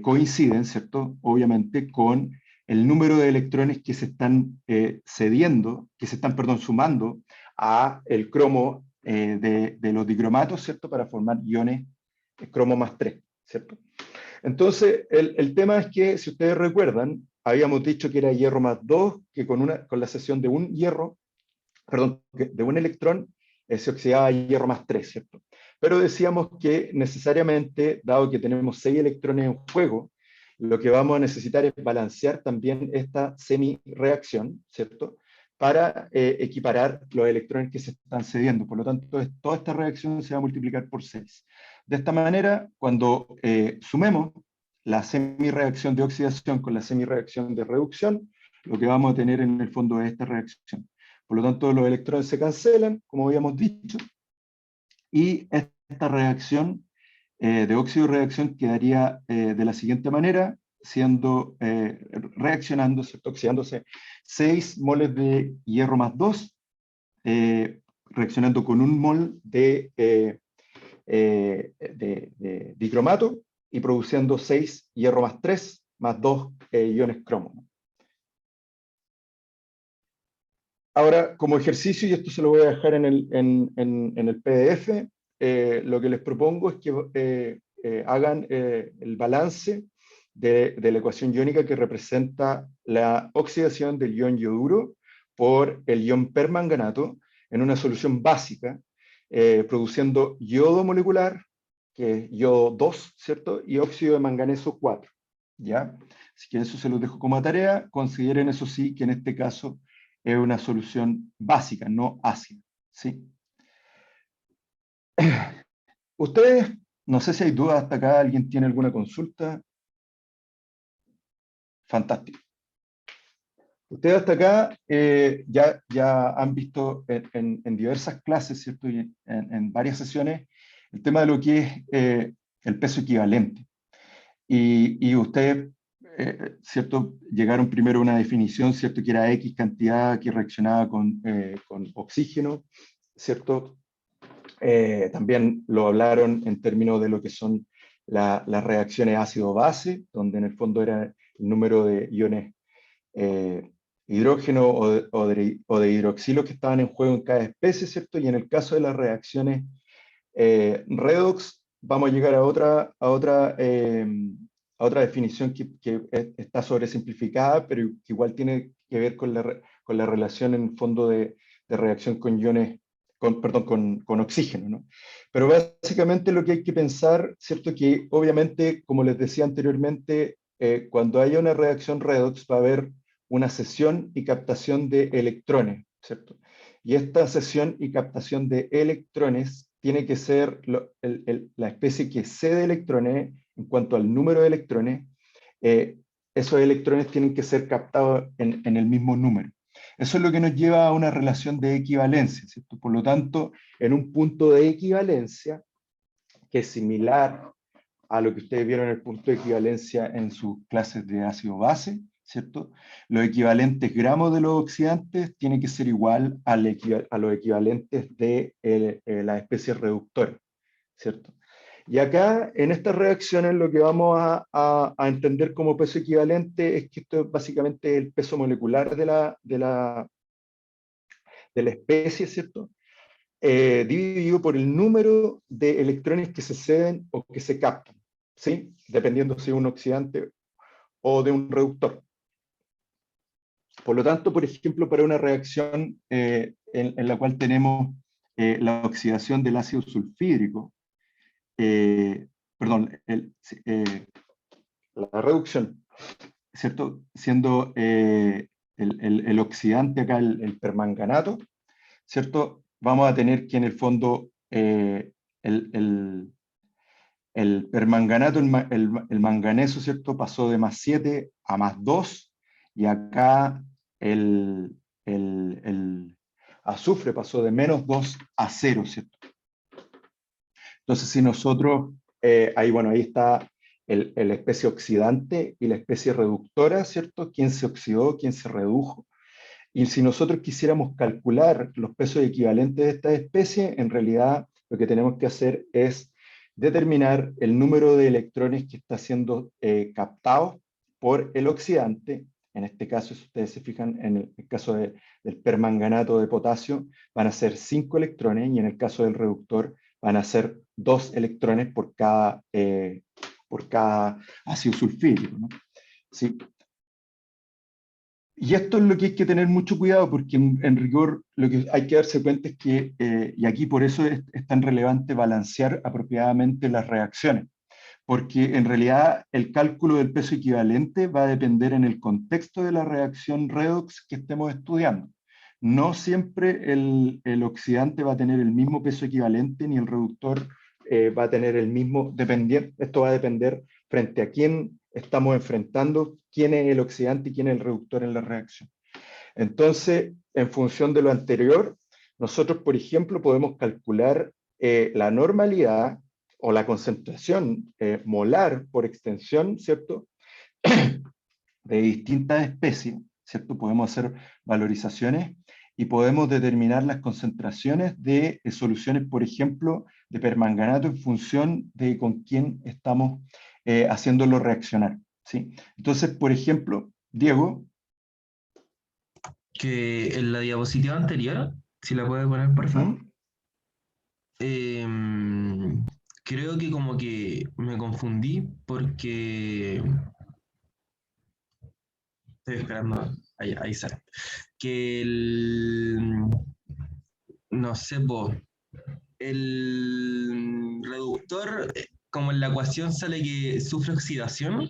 coinciden, ¿cierto? Obviamente con el número de electrones que se están cediendo, que se están, perdón, sumando a el cromo de los dicromatos, ¿cierto? Para formar iones cromo más 3, ¿cierto? Entonces, el tema es que, si ustedes recuerdan, habíamos dicho que era hierro más 2, que con la cesión de un hierro, perdón, de un electrón, se oxidaba a hierro más 3, ¿cierto? Pero decíamos que necesariamente, dado que tenemos 6 electrones en juego, lo que vamos a necesitar es balancear también esta semi-reacción, ¿cierto? Para equiparar los electrones que se están cediendo. Por lo tanto, toda esta reacción se va a multiplicar por 6. De esta manera, cuando sumemos la semi-reacción de oxidación con la semi-reacción de reducción, lo que vamos a tener en el fondo es esta reacción. Por lo tanto, los electrones se cancelan, como habíamos dicho, y esta reacción de óxido-reacción quedaría de la siguiente manera, reaccionando, ¿cierto? Oxidándose 6 moles de hierro más 2, reaccionando con un mol de dicromato y produciendo 6 hierro más 3 más 2 iones cromo. Ahora, como ejercicio, y esto se lo voy a dejar en el PDF, lo que les propongo es que hagan el balance de la ecuación iónica que representa la oxidación del ion yoduro por el ion permanganato en una solución básica, produciendo yodo molecular, que es yodo 2, ¿cierto? Y óxido de manganeso 4, ¿ya? Así que eso se los dejo como tarea. Consideren eso sí, que en este caso es una solución básica, no ácida, ¿sí? Ustedes, no sé si hay dudas hasta acá, ¿alguien tiene alguna consulta? Fantástico. Ustedes hasta acá ya han visto en diversas clases, ¿cierto? Y en varias sesiones, el tema de lo que es el peso equivalente. Y ustedes, ¿cierto? Llegaron primero a una definición, ¿cierto? Que era X cantidad que reaccionaba con oxígeno, ¿cierto? También lo hablaron en términos de lo que son las reacciones ácido-base, donde en el fondo era el número de iones hidrógeno o de hidroxilo que estaban en juego en cada especie, ¿cierto? Y en el caso de las reacciones redox, vamos a llegar a otra definición que está sobresimplificada, pero que igual tiene que ver con la relación en el fondo de reacción con iones, perdón, con oxígeno, ¿no? Pero básicamente lo que hay que pensar, ¿cierto? Que obviamente, como les decía anteriormente, cuando haya una reacción redox va a haber una cesión y captación de electrones, ¿cierto? Y esta cesión y captación de electrones tiene que ser la especie que cede electrones en cuanto al número de electrones. eh, Esos electrones tienen que ser captados en el mismo número. Eso es lo que nos lleva a una relación de equivalencia, ¿cierto? Por lo tanto, en un punto de equivalencia, que es similar a lo que ustedes vieron en el punto de equivalencia en sus clases de ácido-base, ¿cierto? Los equivalentes gramos de los oxidantes tienen que ser igual a los equivalentes de las especies reductoras, ¿cierto? Y acá, en estas reacciones, lo que vamos a entender como peso equivalente es que esto es básicamente el peso molecular de la especie, ¿cierto? Dividido por el número de electrones que se ceden o que se captan, ¿sí? Dependiendo si es un oxidante o de un reductor. Por lo tanto, por ejemplo, para una reacción en la cual tenemos la oxidación del ácido sulfídrico, perdón, la reducción, ¿cierto? Siendo el oxidante acá el permanganato, ¿cierto? Vamos a tener que en el fondo el, el permanganato, el manganeso, ¿cierto? Pasó de +7 a +2 y acá el, el azufre pasó de -2 a 0, ¿cierto? Entonces, si nosotros, bueno, ahí está la especie oxidante y la especie reductora, ¿cierto? ¿Quién se oxidó, quién se redujo? Y si nosotros quisiéramos calcular los pesos equivalentes de esta especie, en realidad lo que tenemos que hacer es determinar el número de electrones que está siendo captado por el oxidante. En este caso, si ustedes se fijan, en el caso del permanganato de potasio, van a ser 5 electrones y en el caso del reductor van a ser 2 electrones por cada ácido sulfídrico, ¿no? ¿Sí? Y esto es lo que hay que tener mucho cuidado, porque en rigor lo que hay que darse cuenta es que, y aquí por eso es tan relevante balancear apropiadamente las reacciones, porque en realidad el cálculo del peso equivalente va a depender en el contexto de la reacción redox que estemos estudiando. No siempre el oxidante va a tener el mismo peso equivalente, ni el reductor va a tener el mismo, esto va a depender frente a quién estamos enfrentando, quién es el oxidante y quién es el reductor en la reacción. Entonces, en función de lo anterior, nosotros, por ejemplo, podemos calcular la normalidad o la concentración molar por extensión, ¿cierto? De distintas especies, ¿cierto? Podemos hacer valorizaciones y podemos determinar las concentraciones de soluciones, por ejemplo, de permanganato en función de con quién estamos haciéndolo reaccionar, ¿sí? Entonces, por ejemplo, Diego. Que en la diapositiva anterior, si la puede poner, por favor. ¿Mm? Creo que como que me confundí porque estoy esperando, ahí sale. Que no sé, el reductor, como en la ecuación sale que sufre oxidación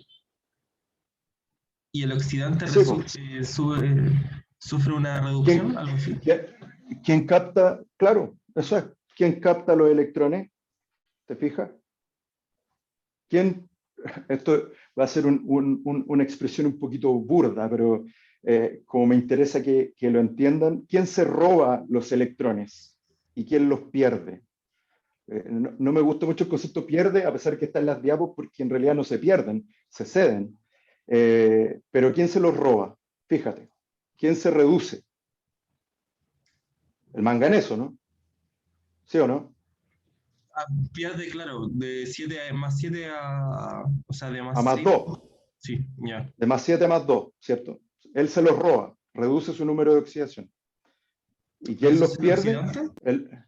y el oxidante Sí, pues. sufre una reducción, ¿Quién, algo así. quién- quién capta? Claro, eso es. ¿Quién capta los electrones? ¿Te fijas? ¿Quién? Esto va a ser una expresión un poquito burda, pero como me interesa que lo entiendan, ¿quién se roba los electrones y quién los pierde? No me gusta mucho el concepto pierde, a pesar que está en las diapos, porque en realidad no se pierden, se ceden. Pero ¿quién se los roba? Fíjate, ¿quién se reduce? El manganeso, ¿no? ¿Sí o no? Ah, pierde, claro, de 7 a más 7 a, o sea, de A más más 2, 5. Sí, ya. de más 7 a más 2, ¿cierto? Él se los roba, reduce su número de oxidación. ¿Y quién ¿Reduce los el pierde? oxidante?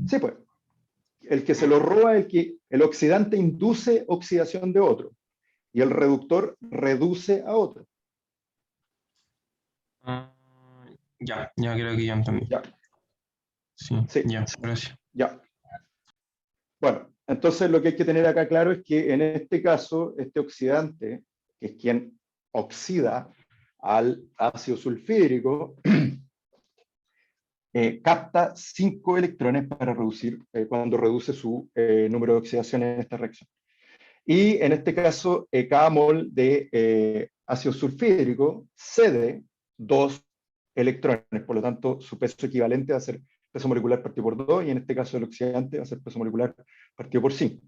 Sí, pues, el que se los roba, el oxidante induce oxidación de otro y el reductor reduce a otro. Ah, ya creo que ya entendí. Ya, Sí, sí, ya, gracias. ya. Bueno, entonces lo que hay que tener acá claro es que en este caso, este oxidante, que es quien oxida al ácido sulfídrico, capta 5 electrones para reducir, cuando reduce su número de oxidación en esta reacción. Y en este caso, cada mol de ácido sulfídrico cede 2 electrones, por lo tanto, su peso equivalente va a ser peso molecular partido por 2, y en este caso el oxidante va a ser peso molecular partido por 5.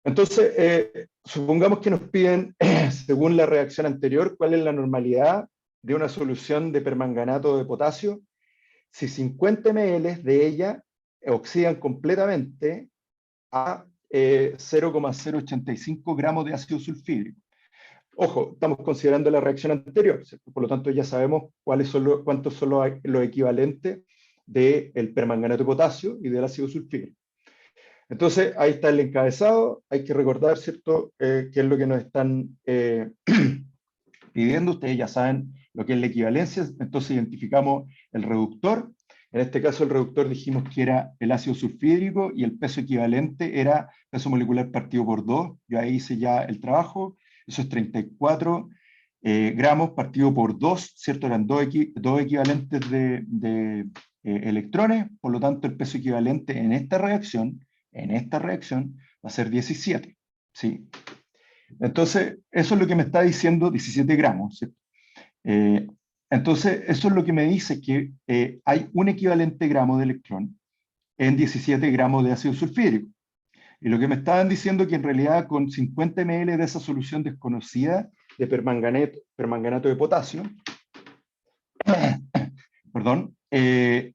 Entonces, supongamos que nos piden, según la reacción anterior, cuál es la normalidad de una solución de permanganato de potasio si 50 ml de ella oxidan completamente a 0,085 gramos de ácido sulfídrico. Ojo, estamos considerando la reacción anterior, ¿cierto? Por lo tanto ya sabemos cuántos son los equivalentes del permanganato de potasio y del ácido sulfídrico. Entonces, ahí está el encabezado, hay que recordar, ¿cierto?, qué es lo que nos están pidiendo. Ustedes ya saben lo que es la equivalencia, entonces identificamos el reductor. En este caso, el reductor dijimos que era el ácido sulfídrico y el peso equivalente era peso molecular partido por 2. Yo ahí hice ya el trabajo, eso es 34 gramos partido por 2, ¿cierto? Eran dos equivalentes de electrones, por lo tanto, el peso equivalente en esta reacción va a ser 17, ¿sí? Entonces, eso es lo que me está diciendo 17 gramos, ¿cierto? Entonces, eso es lo que me dice que hay un equivalente gramo de electrón en 17 gramos de ácido sulfídrico. Y lo que me estaban diciendo es que en realidad con 50 ml de esa solución desconocida de permanganato de potasio, perdón,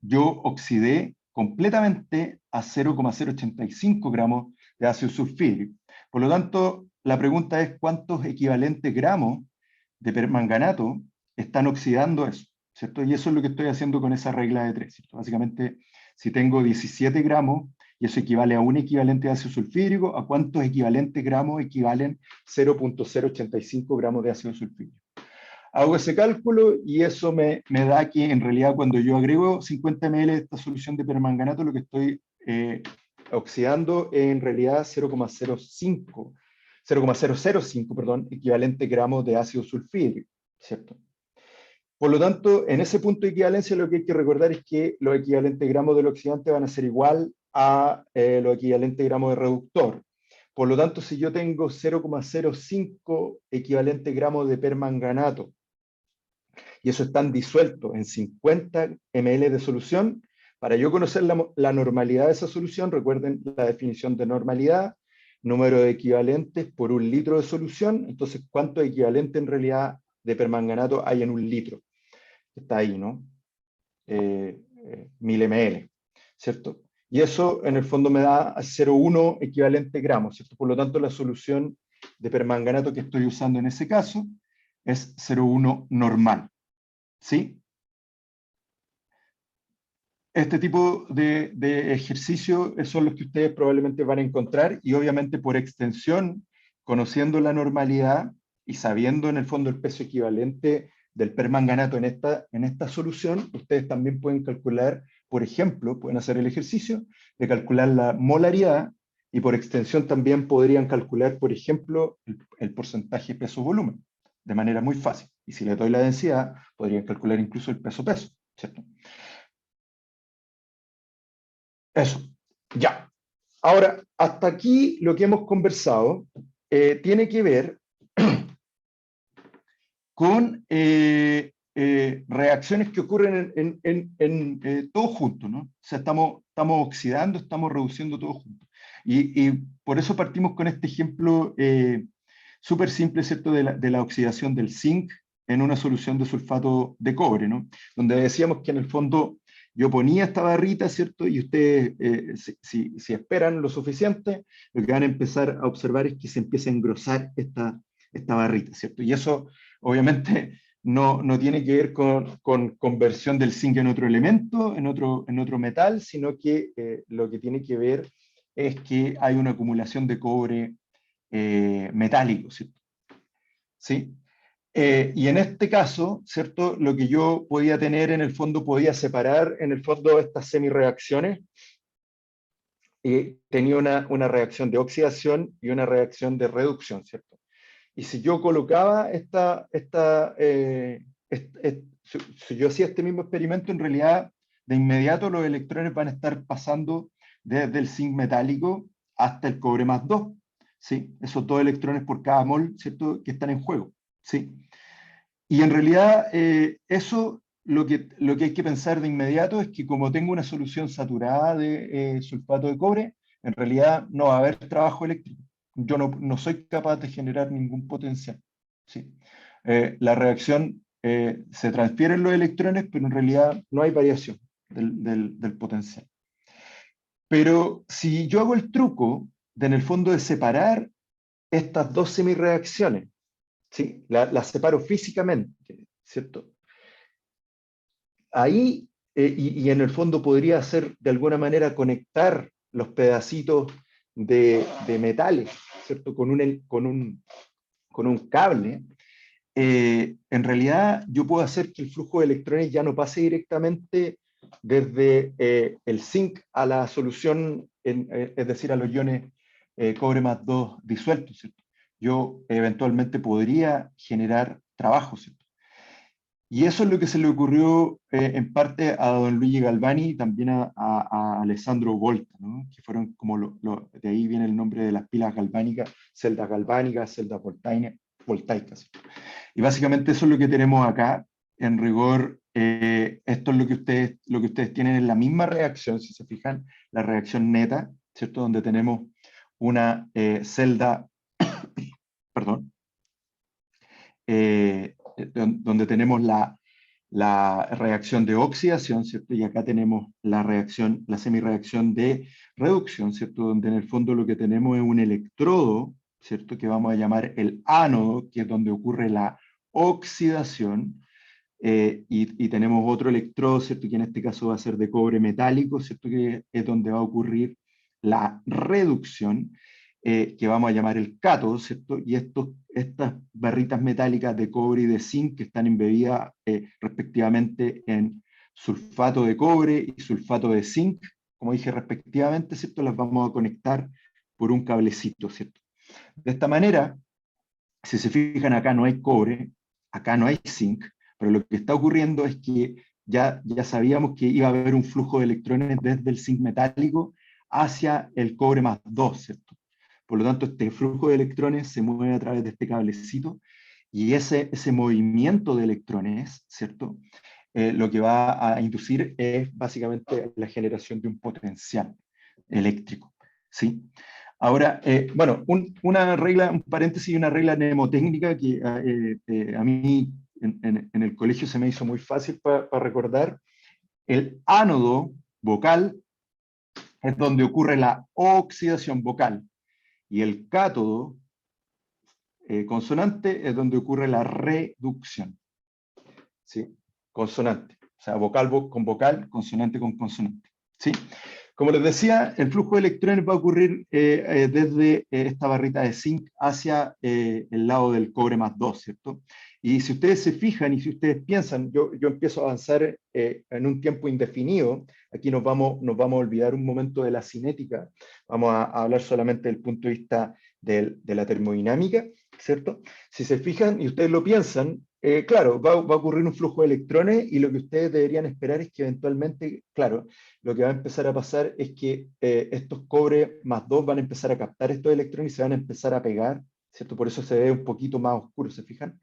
yo oxidé completamente a 0,085 gramos de ácido sulfídrico. Por lo tanto, la pregunta es cuántos equivalentes gramos de permanganato están oxidando eso, ¿cierto? Y eso es lo que estoy haciendo con esa regla de 3, ¿cierto? Básicamente, si tengo 17 gramos, y eso equivale a un equivalente de ácido sulfídrico, ¿a cuántos equivalentes gramos equivalen 0,085 gramos de ácido sulfídrico? Hago ese cálculo y eso me da que en realidad cuando yo agrego 50 ml de esta solución de permanganato, lo que estoy oxidando es en realidad 0,005, perdón, equivalente gramos de ácido sulfídrico, ¿cierto? Por lo tanto, en ese punto de equivalencia lo que hay que recordar es que los equivalentes gramos del oxidante van a ser igual a los equivalentes gramos de reductor. Por lo tanto, si yo tengo 0,05 equivalente gramos de permanganato y eso están disueltos en 50 ml de solución, para yo conocer la normalidad de esa solución, recuerden la definición de normalidad, número de equivalentes por un litro de solución, entonces cuánto equivalente en realidad de permanganato hay en un litro. Está ahí, ¿no? 1000 ml, ¿cierto? Y eso en el fondo me da 0,1 equivalente gramos, ¿cierto? Por lo tanto, la solución de permanganato que estoy usando en ese caso es 0,1 normal, ¿sí? Este tipo de ejercicios son los que ustedes probablemente van a encontrar y obviamente por extensión, conociendo la normalidad y sabiendo en el fondo el peso equivalente del permanganato en esta solución, ustedes también pueden calcular, por ejemplo, pueden hacer el ejercicio de calcular la molaridad y por extensión también podrían calcular, por ejemplo, el porcentaje peso-volumen de manera muy fácil. Y si le doy la densidad, podrían calcular incluso el peso-peso, ¿cierto? Eso, ya. Ahora, hasta aquí lo que hemos conversado tiene que ver con reacciones que ocurren en todo junto, ¿no? O sea, estamos oxidando, estamos reduciendo todo junto. Y por eso partimos con este ejemplo súper simple, ¿cierto?, de la oxidación del zinc en una solución de sulfato de cobre, ¿no? Donde decíamos que en el fondo yo ponía esta barrita, ¿cierto? Y ustedes, si esperan lo suficiente, lo que van a empezar a observar es que se empieza a engrosar esta barrita, ¿cierto? Y eso, obviamente, no tiene que ver con conversión del zinc en otro elemento, en otro metal, sino que lo que tiene que ver es que hay una acumulación de cobre metálico, ¿cierto? ¿Sí? Y en este caso, ¿cierto? Lo que yo podía tener en el fondo, podía separar en el fondo estas semireacciones. Tenía una reacción de oxidación y una reacción de reducción, ¿cierto? Y si yo colocaba si yo hacía este mismo experimento, en realidad, de inmediato los electrones van a estar pasando desde el zinc metálico hasta el cobre más 2, ¿sí? Esos 2 electrones por cada mol, ¿cierto?, que están en juego, ¿sí? Y en realidad, eso lo que hay que pensar de inmediato es que como tengo una solución saturada de sulfato de cobre, en realidad no va a haber trabajo eléctrico. Yo no soy capaz de generar ningún potencial. ¿Sí? La reacción se transfieren los electrones, pero en realidad no hay variación del potencial. Pero si yo hago el truco de, en el fondo, de separar estas dos semireacciones, ¿sí? Las separo físicamente, ¿cierto? Ahí, y en el fondo podría hacer de alguna manera conectar los pedacitos de metales, ¿cierto? Con un cable. En realidad yo puedo hacer que el flujo de electrones ya no pase directamente desde el zinc a la solución, es decir, a los iones cobre más 2 disueltos, ¿cierto? Yo eventualmente podría generar trabajo, ¿cierto? Y eso es lo que se le ocurrió en parte a don Luigi Galvani y también a Alessandro Volta, ¿no? Que fueron como de ahí viene el nombre de las pilas galvánicas, celdas galvánicas, celdas voltaicas. Y básicamente eso es lo que tenemos acá. En rigor, esto es lo que ustedes tienen en la misma reacción, si se fijan, la reacción neta, ¿cierto? Donde tenemos una celda, perdón, donde tenemos la reacción de oxidación, ¿cierto? Y acá tenemos la semireacción de reducción, ¿cierto? Donde en el fondo lo que tenemos es un electrodo, ¿cierto? Que vamos a llamar el ánodo, que es donde ocurre la oxidación, y tenemos otro electrodo, ¿cierto? Que en este caso va a ser de cobre metálico, ¿cierto? Que es donde va a ocurrir la reducción, que vamos a llamar el cátodo, ¿cierto? Y estas barritas metálicas de cobre y de zinc que están embebidas respectivamente en sulfato de cobre y sulfato de zinc, como dije respectivamente, ¿cierto? Las vamos a conectar por un cablecito, ¿cierto? De esta manera, si se fijan, acá no hay cobre, acá no hay zinc, pero lo que está ocurriendo es que ya sabíamos que iba a haber un flujo de electrones desde el zinc metálico hacia el cobre más 2, ¿cierto? Por lo tanto, este flujo de electrones se mueve a través de este cablecito y ese movimiento de electrones, ¿cierto? Lo que va a inducir es básicamente la generación de un potencial eléctrico, ¿sí? Ahora, bueno, una regla, un paréntesis y una regla mnemotécnica que a mí en el colegio se me hizo muy fácil para recordar. El ánodo vocal es donde ocurre la oxidación vocal y el cátodo consonante es donde ocurre la reducción. ¿Sí? Consonante. O sea, vocal con vocal, consonante con consonante. ¿Sí? Como les decía, el flujo de electrones va a ocurrir desde esta barrita de zinc hacia el lado del cobre más 2, ¿cierto? Y si ustedes se fijan y si ustedes piensan, yo empiezo a avanzar en un tiempo indefinido, aquí nos vamos a olvidar un momento de la cinética, vamos a hablar solamente del punto de vista de la termodinámica, ¿cierto? Si se fijan y ustedes lo piensan, claro, va a ocurrir un flujo de electrones y lo que ustedes deberían esperar es que eventualmente, claro, lo que va a empezar a pasar es que estos cobre más 2 van a empezar a captar estos electrones y se van a empezar a pegar, ¿cierto? Por eso se ve un poquito más oscuro, ¿se fijan?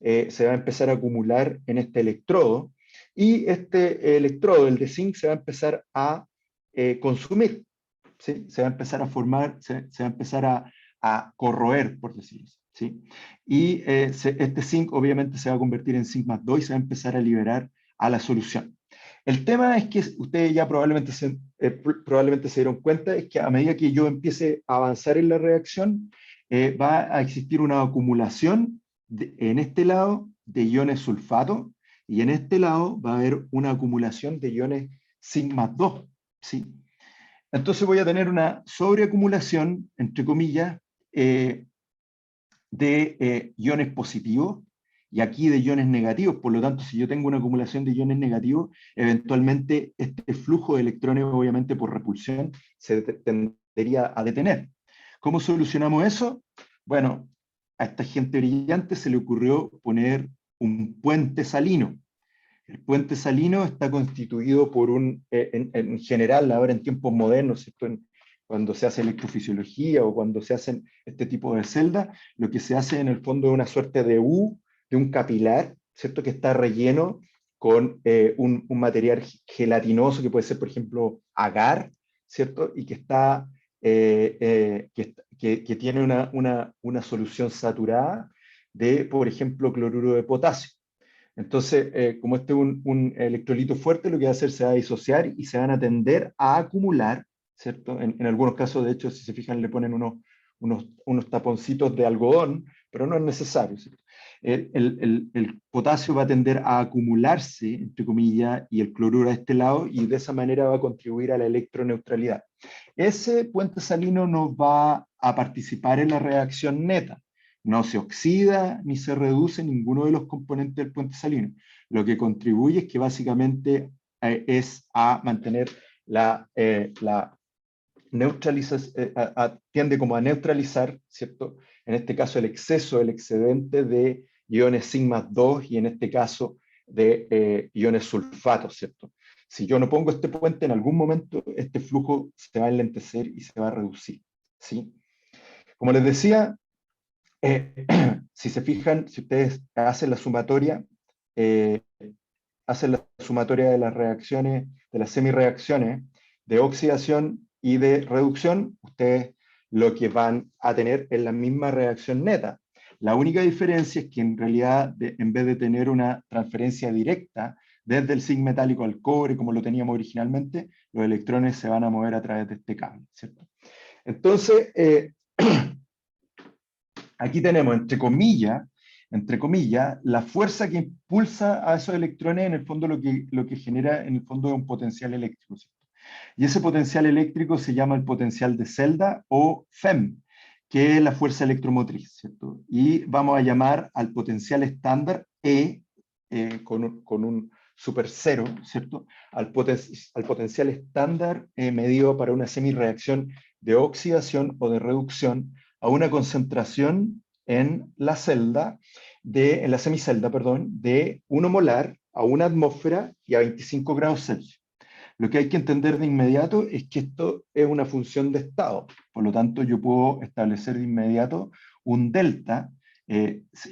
se va a empezar a acumular en este electrodo, y este electrodo, el de zinc, se va a empezar a consumir, ¿sí? Se va a empezar a formar, se va a empezar a corroer, por decirlo así, ¿sí? Y este zinc obviamente se va a convertir en zinc más 2 y se va a empezar a liberar a la solución. El tema es que ustedes ya probablemente se dieron cuenta, es que a medida que yo empiece a avanzar en la reacción, va a existir una acumulación en este lado de iones sulfato, y en este lado va a haber una acumulación de iones zinc más 2, ¿sí? Entonces voy a tener una sobreacumulación, entre comillas, de iones positivos, y aquí de iones negativos. Por lo tanto, si yo tengo una acumulación de iones negativos, eventualmente este flujo de electrones, obviamente por repulsión, se tendería a detener. ¿Cómo solucionamos eso? Bueno, a esta gente brillante se le ocurrió poner un puente salino. El puente salino está constituido por en general, ahora en tiempos modernos, ¿cierto? Cuando se hace electrofisiología o cuando se hacen este tipo de celdas, lo que se hace en el fondo es una suerte de de un capilar, ¿cierto? Que está relleno con un material gelatinoso que puede ser, por ejemplo, agar, ¿cierto? Y que está, que tiene una solución saturada de, por ejemplo, cloruro de potasio. Entonces, como este es un electrolito fuerte, lo que va a hacer se va a disociar y se van a tender a acumular, ¿cierto? En algunos casos, de hecho, si se fijan, le ponen unos taponcitos de algodón, pero no es necesario, ¿cierto? El potasio va a tender a acumularse, entre comillas, y el cloruro a este lado, y de esa manera va a contribuir a la electroneutralidad. Ese puente salino no va a participar en la reacción neta. No se oxida ni se reduce ninguno de los componentes del puente salino. Lo que contribuye es que básicamente es a mantener la neutralización, tiende como a neutralizar, ¿cierto? En este caso el exceso, el excedente de iones sigma 2 y en este caso de iones sulfatos, ¿cierto? Si yo no pongo este puente, en algún momento este flujo se va a enlentecer y se va a reducir, ¿sí? Como les decía, si se fijan, si ustedes eh, hacen la sumatoria de las reacciones, de las semireacciones de oxidación y de reducción, ustedes lo que van a tener es la misma reacción neta. La única diferencia es que en realidad, en vez de tener una transferencia directa desde el zinc metálico al cobre, como lo teníamos originalmente, los electrones se van a mover a través de este cable, ¿cierto? Entonces, aquí tenemos, entre comillas, la fuerza que impulsa a esos electrones, en el fondo lo que genera en el fondo es un potencial eléctrico, ¿cierto? Y ese potencial eléctrico se llama el potencial de celda o FEM, que es la fuerza electromotriz, ¿cierto? Y vamos a llamar al potencial estándar E, con un super cero, ¿cierto? Al potencial estándar medido para una semireacción de oxidación o de reducción a una concentración en la celda, en la semicelda, perdón, de 1 molar a 1 atmósfera y a 25 grados Celsius. Lo que hay que entender de inmediato es que esto es una función de estado. Por lo tanto, yo puedo establecer de inmediato un delta,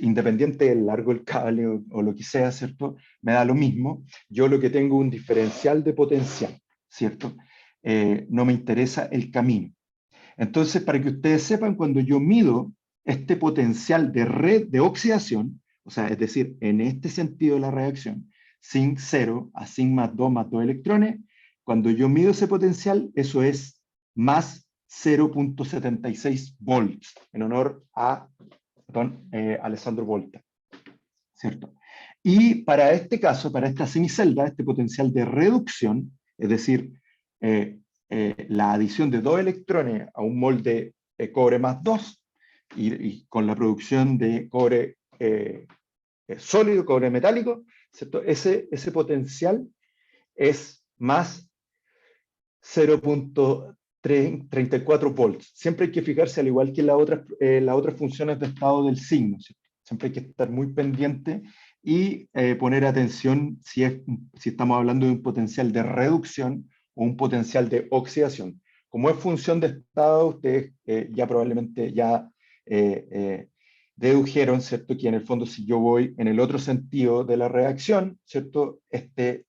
independiente del largo del cable o lo que sea, ¿cierto? Me da lo mismo. Yo lo que tengo es un diferencial de potencial, ¿cierto? No me interesa el camino. Entonces, para que ustedes sepan, cuando yo mido este potencial de red de oxidación, o sea, es decir, en este sentido de la reacción, zinc 0 a zinc más 2 electrones, cuando yo mido ese potencial, eso es más 0.76 volts, en honor a Alessandro Volta, ¿cierto? Y para este caso, para esta semicelda, este potencial de reducción, es decir, la adición de 2 electrones a un mol de cobre más 2 y con la producción de cobre sólido, cobre metálico, ¿cierto? Ese potencial es más 0.34 volts. Siempre hay que fijarse, al igual que las otras funciones de estado del signo, ¿cierto? Siempre hay que estar muy pendiente y poner atención si estamos hablando de un potencial de reducción o un potencial de oxidación. Como es función de estado, ustedes ya probablemente dedujeron, ¿cierto?, que en el fondo si yo voy en el otro sentido de la reacción, ¿cierto?, este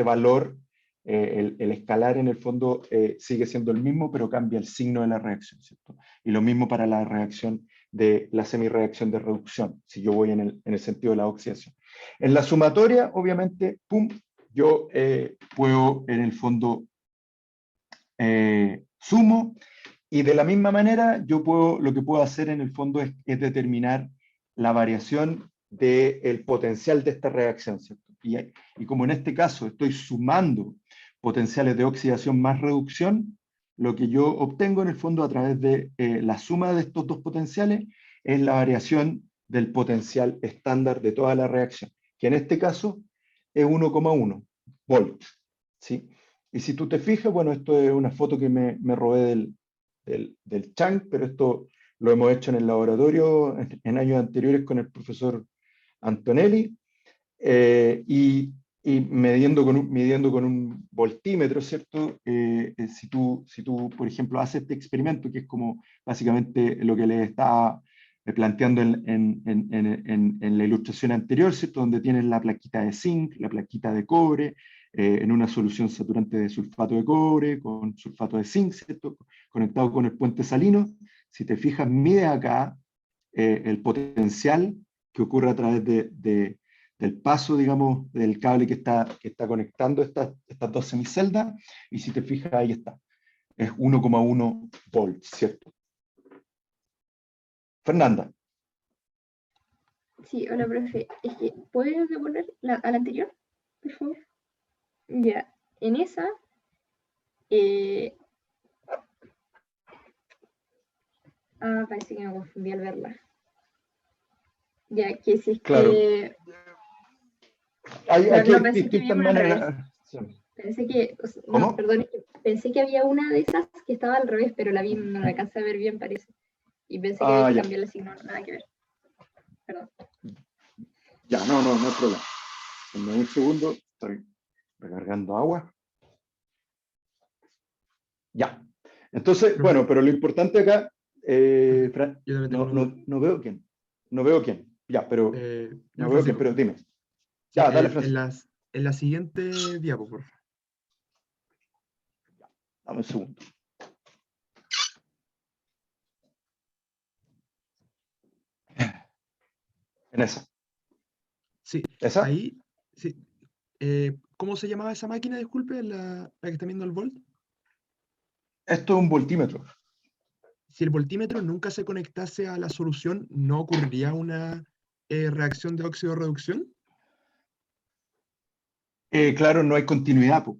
valor, el escalar en el fondo sigue siendo el mismo, pero cambia el signo de la reacción, ¿cierto? Y lo mismo para la reacción de la semirreacción de reducción, si yo voy en el sentido de la oxidación. En la sumatoria, obviamente, pum, yo puedo en el fondo sumo, y de la misma manera yo puedo, lo que puedo hacer en el fondo es determinar la variación del potencial de esta reacción, ¿cierto? Y como en este caso estoy sumando potenciales de oxidación más reducción, lo que yo obtengo en el fondo a través de la suma de estos dos potenciales es la variación del potencial estándar de toda la reacción, que en este caso es 1,1 volts, ¿sí? Y si tú te fijas, bueno, esto es una foto que me robé del Chang, pero esto lo hemos hecho en el laboratorio en años anteriores con el profesor Antonelli, y midiendo con un voltímetro, ¿cierto? Si tú, por ejemplo, haces este experimento, que es como básicamente lo que les estaba planteando en la ilustración anterior, ¿cierto? Donde tienes la plaquita de zinc, la plaquita de cobre, en una solución saturante de sulfato de cobre, con sulfato de zinc, ¿cierto? Conectado con el puente salino. Si te fijas, mide acá el potencial que ocurre a través del paso, digamos, del cable que está conectando estas dos semiceldas, y si te fijas, ahí está. Es 1,1 volts, ¿cierto? Fernanda. Sí, hola, profe. Es que, ¿puedes devolver a la anterior, por favor? Ya, en esa, eh, parece que me confundí al verla. Ya, que si es Claro. que... Aquí no, hay pensé que había distintas una al revés. maneras. Sí. Pensé que, ¿Cómo? no, perdón, es que pensé que había una de esas que estaba al revés, pero la vi, no la alcancé a ver bien, parece. Y pensé que había que Ya. cambiar el signo, nada que ver. Perdón. Ya, no hay problema. Dame un segundo, estoy recargando agua. Ya. Entonces, bueno, pero lo importante acá, Fran, Yo también tengo una duda. no veo quién. No veo quién. Ya, pero Ya, no veo quién, Francisco. pero dime. Sí, Ya, dale, Francisco. en la siguiente diapo, por favor. Dame un segundo. En esa. Sí, ¿Esa? ahí, sí. ¿Cómo se llamaba esa máquina? Disculpe, la que está viendo el volt. Esto es un voltímetro. Si el voltímetro nunca se conectase a la solución, ¿no ocurriría una reacción de óxido-reducción? Claro, no hay continuidad, po.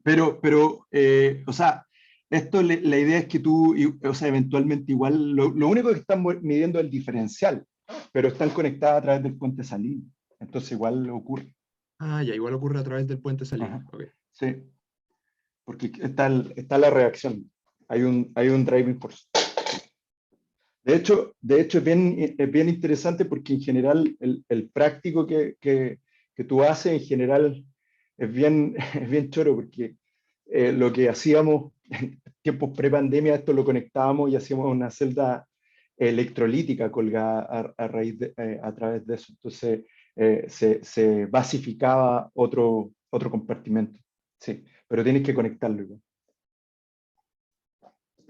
Pero o sea, la idea es que tú, o sea, eventualmente igual, lo único que están midiendo es el diferencial, pero están conectadas a través del puente salino. Entonces igual ocurre. Ah, ya, igual ocurre a través del puente salino. Ajá. Ok. Sí, porque está la reacción. Hay un driving force. De hecho es bien interesante porque en general el práctico que tú haces en general es bien choro, porque lo que hacíamos en tiempos pre-pandemia, esto lo conectábamos y hacíamos una celda electrolítica colgada a través de eso. Entonces se basificaba otro compartimento. Sí, pero tienes que conectarlo igual.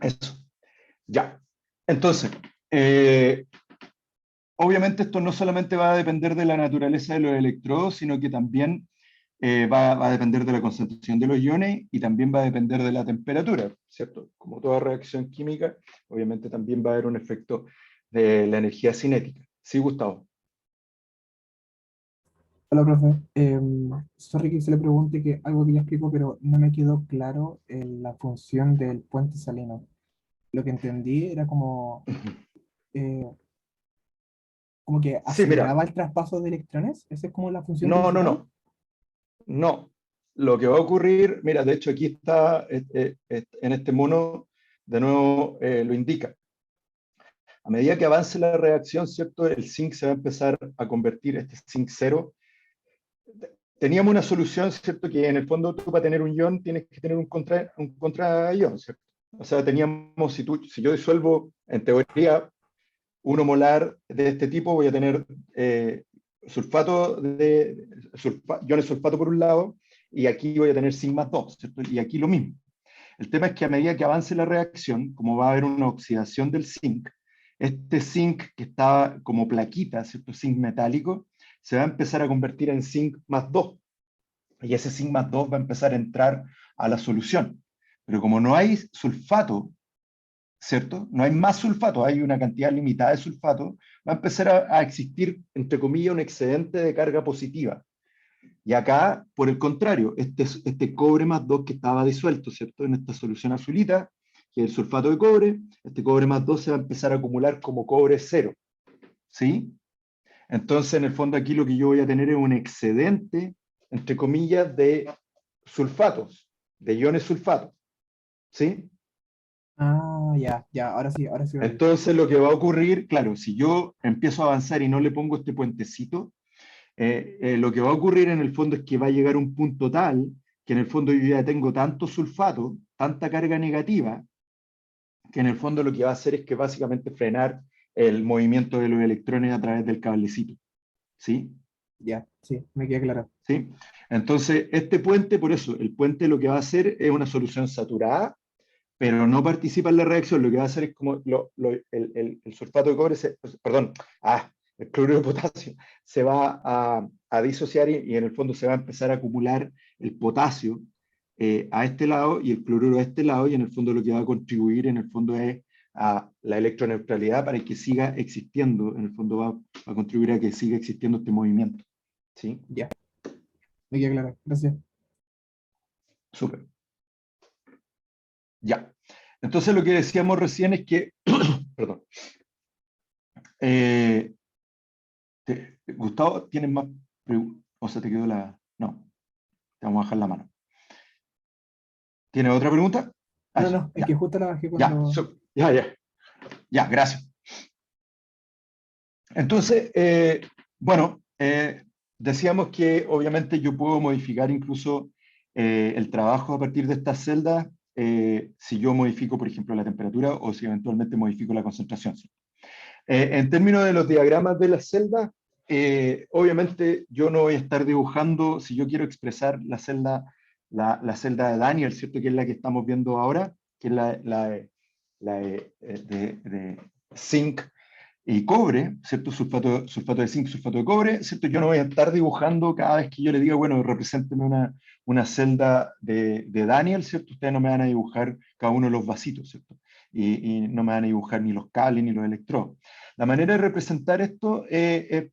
Eso. Ya. Entonces, obviamente esto no solamente va a depender de la naturaleza de los electrodos, sino que también va a depender de la concentración de los iones y también va a depender de la temperatura, ¿cierto? Como toda reacción química, obviamente también va a haber un efecto de la energía cinética. Sí, Gustavo. Hola, profe. Sorry que se le pregunte que algo que ya explico, pero no me quedó claro la función del puente salino. Lo que entendí era eh, como que Sí, mira, aceleraba el traspaso de electrones. ¿Esa es como la función no, no, principal? no, no. Lo que va a ocurrir, mira, de hecho aquí está, en este mono, de nuevo lo indica. A medida que avance la reacción, ¿cierto? El zinc se va a empezar a convertir, este zinc cero. Teníamos una solución, ¿cierto? Que en el fondo tú para tener un ion tienes que tener un contra ion, ¿cierto? O sea, teníamos, si yo disuelvo, en teoría, 1 molar de este tipo voy a tener iones sulfato por un lado, y aquí voy a tener zinc más 2, ¿cierto? Y aquí lo mismo. El tema es que a medida que avance la reacción, como va a haber una oxidación del zinc, este zinc que estaba como plaquita, ¿cierto? Zinc metálico, se va a empezar a convertir en zinc más 2. Y ese zinc más 2 va a empezar a entrar a la solución. Pero como no hay sulfato, ¿cierto? No hay más sulfato, hay una cantidad limitada de sulfato, va a empezar a existir, entre comillas, un excedente de carga positiva. Y acá, por el contrario, este cobre más 2 que estaba disuelto, ¿cierto? En esta solución azulita, que es el sulfato de cobre, este cobre más 2 se va a empezar a acumular como cobre 0, ¿sí? Entonces, en el fondo aquí lo que yo voy a tener es un excedente, entre comillas, de sulfatos, de iones sulfato, ¿sí? Ah, ya, ahora sí lo vi. Entonces lo que va a ocurrir, claro, si yo empiezo a avanzar y no le pongo este puentecito, lo que va a ocurrir en el fondo es que va a llegar un punto tal que en el fondo yo ya tengo tanto sulfato, tanta carga negativa, que en el fondo lo que va a hacer es que básicamente frenar el movimiento de los electrones a través del cablecito, ¿sí? Ya, sí, me queda claro. ¿Sí? Entonces, este puente, por eso, el puente lo que va a hacer es una solución saturada, pero no participa en la reacción. Lo que va a hacer es como el sulfato de cobre, el cloruro de potasio se va a disociar y en el fondo se va a empezar a acumular el potasio a este lado y el cloruro a este lado, y en el fondo lo que va a contribuir en el fondo es a la electroneutralidad para que siga existiendo, en el fondo va a contribuir a que siga existiendo este movimiento. ¿Sí? Ya, me queda claro. Gracias. Súper. Ya. Entonces lo que decíamos recién es que, perdón, Gustavo, ¿tienes más preguntas? O sea, te quedó la... No, te vamos a dejar la mano. ¿Tienes otra pregunta? No, Sí, es ya, que justo la bajé ya, cuando... ya, gracias. Entonces, bueno, decíamos que obviamente yo puedo modificar incluso el trabajo a partir de estas celdas si yo modifico, por ejemplo, la temperatura o si eventualmente modifico la concentración. ¿Sí? En términos de los diagramas de las celdas, obviamente yo no voy a estar dibujando, si yo quiero expresar la celda de Daniel, ¿cierto? Que es la que estamos viendo ahora, que es de zinc y cobre, ¿cierto? Sulfato de zinc, sulfato de cobre, ¿cierto? Yo no voy a estar dibujando cada vez que yo le diga, bueno, represénteme una celda de Daniel, ¿cierto? Ustedes no me van a dibujar cada uno de los vasitos, ¿cierto? Y no me van a dibujar ni los cables ni los electrodos. La manera de representar esto es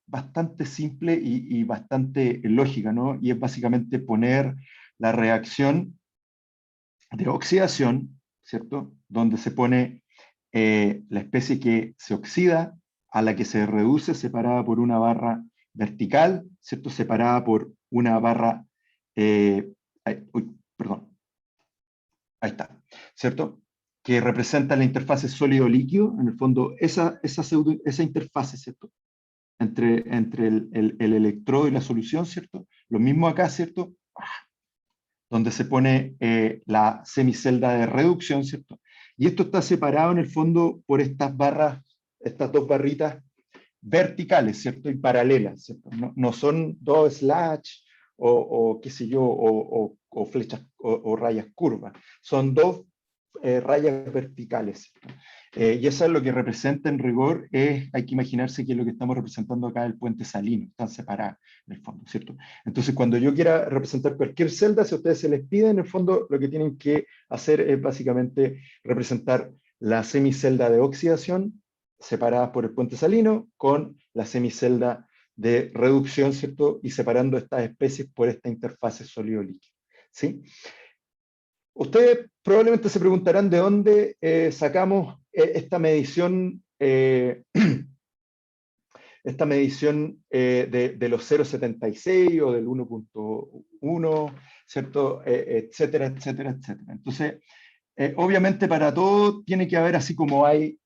bastante simple y bastante lógica, ¿no? Y es básicamente poner la reacción de oxidación, ¿cierto? Donde se pone la especie que se oxida a la que se reduce, separada por una barra vertical, ¿cierto? Separada por una barra, perdón, ahí está, ¿cierto? Que representa la interfase sólido-líquido, en el fondo, esa interfase, ¿cierto? Entre el electrodo y la solución, ¿cierto? Lo mismo acá, ¿cierto? Donde se pone la semicelda de reducción, ¿cierto? Y esto está separado en el fondo por estas barras, estas dos barritas verticales, ¿cierto? Y paralelas, ¿cierto? No son dos slash o qué sé yo, o flechas o rayas curvas. Son dos rayas verticales. Y eso es lo que representa en rigor, hay que imaginarse que lo que estamos representando acá es el puente salino, están separadas en el fondo, ¿cierto? Entonces, cuando yo quiera representar cualquier celda, si a ustedes se les pide, en el fondo lo que tienen que hacer es básicamente representar la semicelda de oxidación, separadas por el puente salino, con la semicelda de reducción, ¿cierto? Y separando estas especies por esta interfase sólido-líquido, ¿sí? Ustedes probablemente se preguntarán de dónde sacamos esta medición, de los 0,76 o del 1,1, ¿cierto? Etcétera, etcétera, etcétera. Entonces, obviamente para todo tiene que haber, así como hay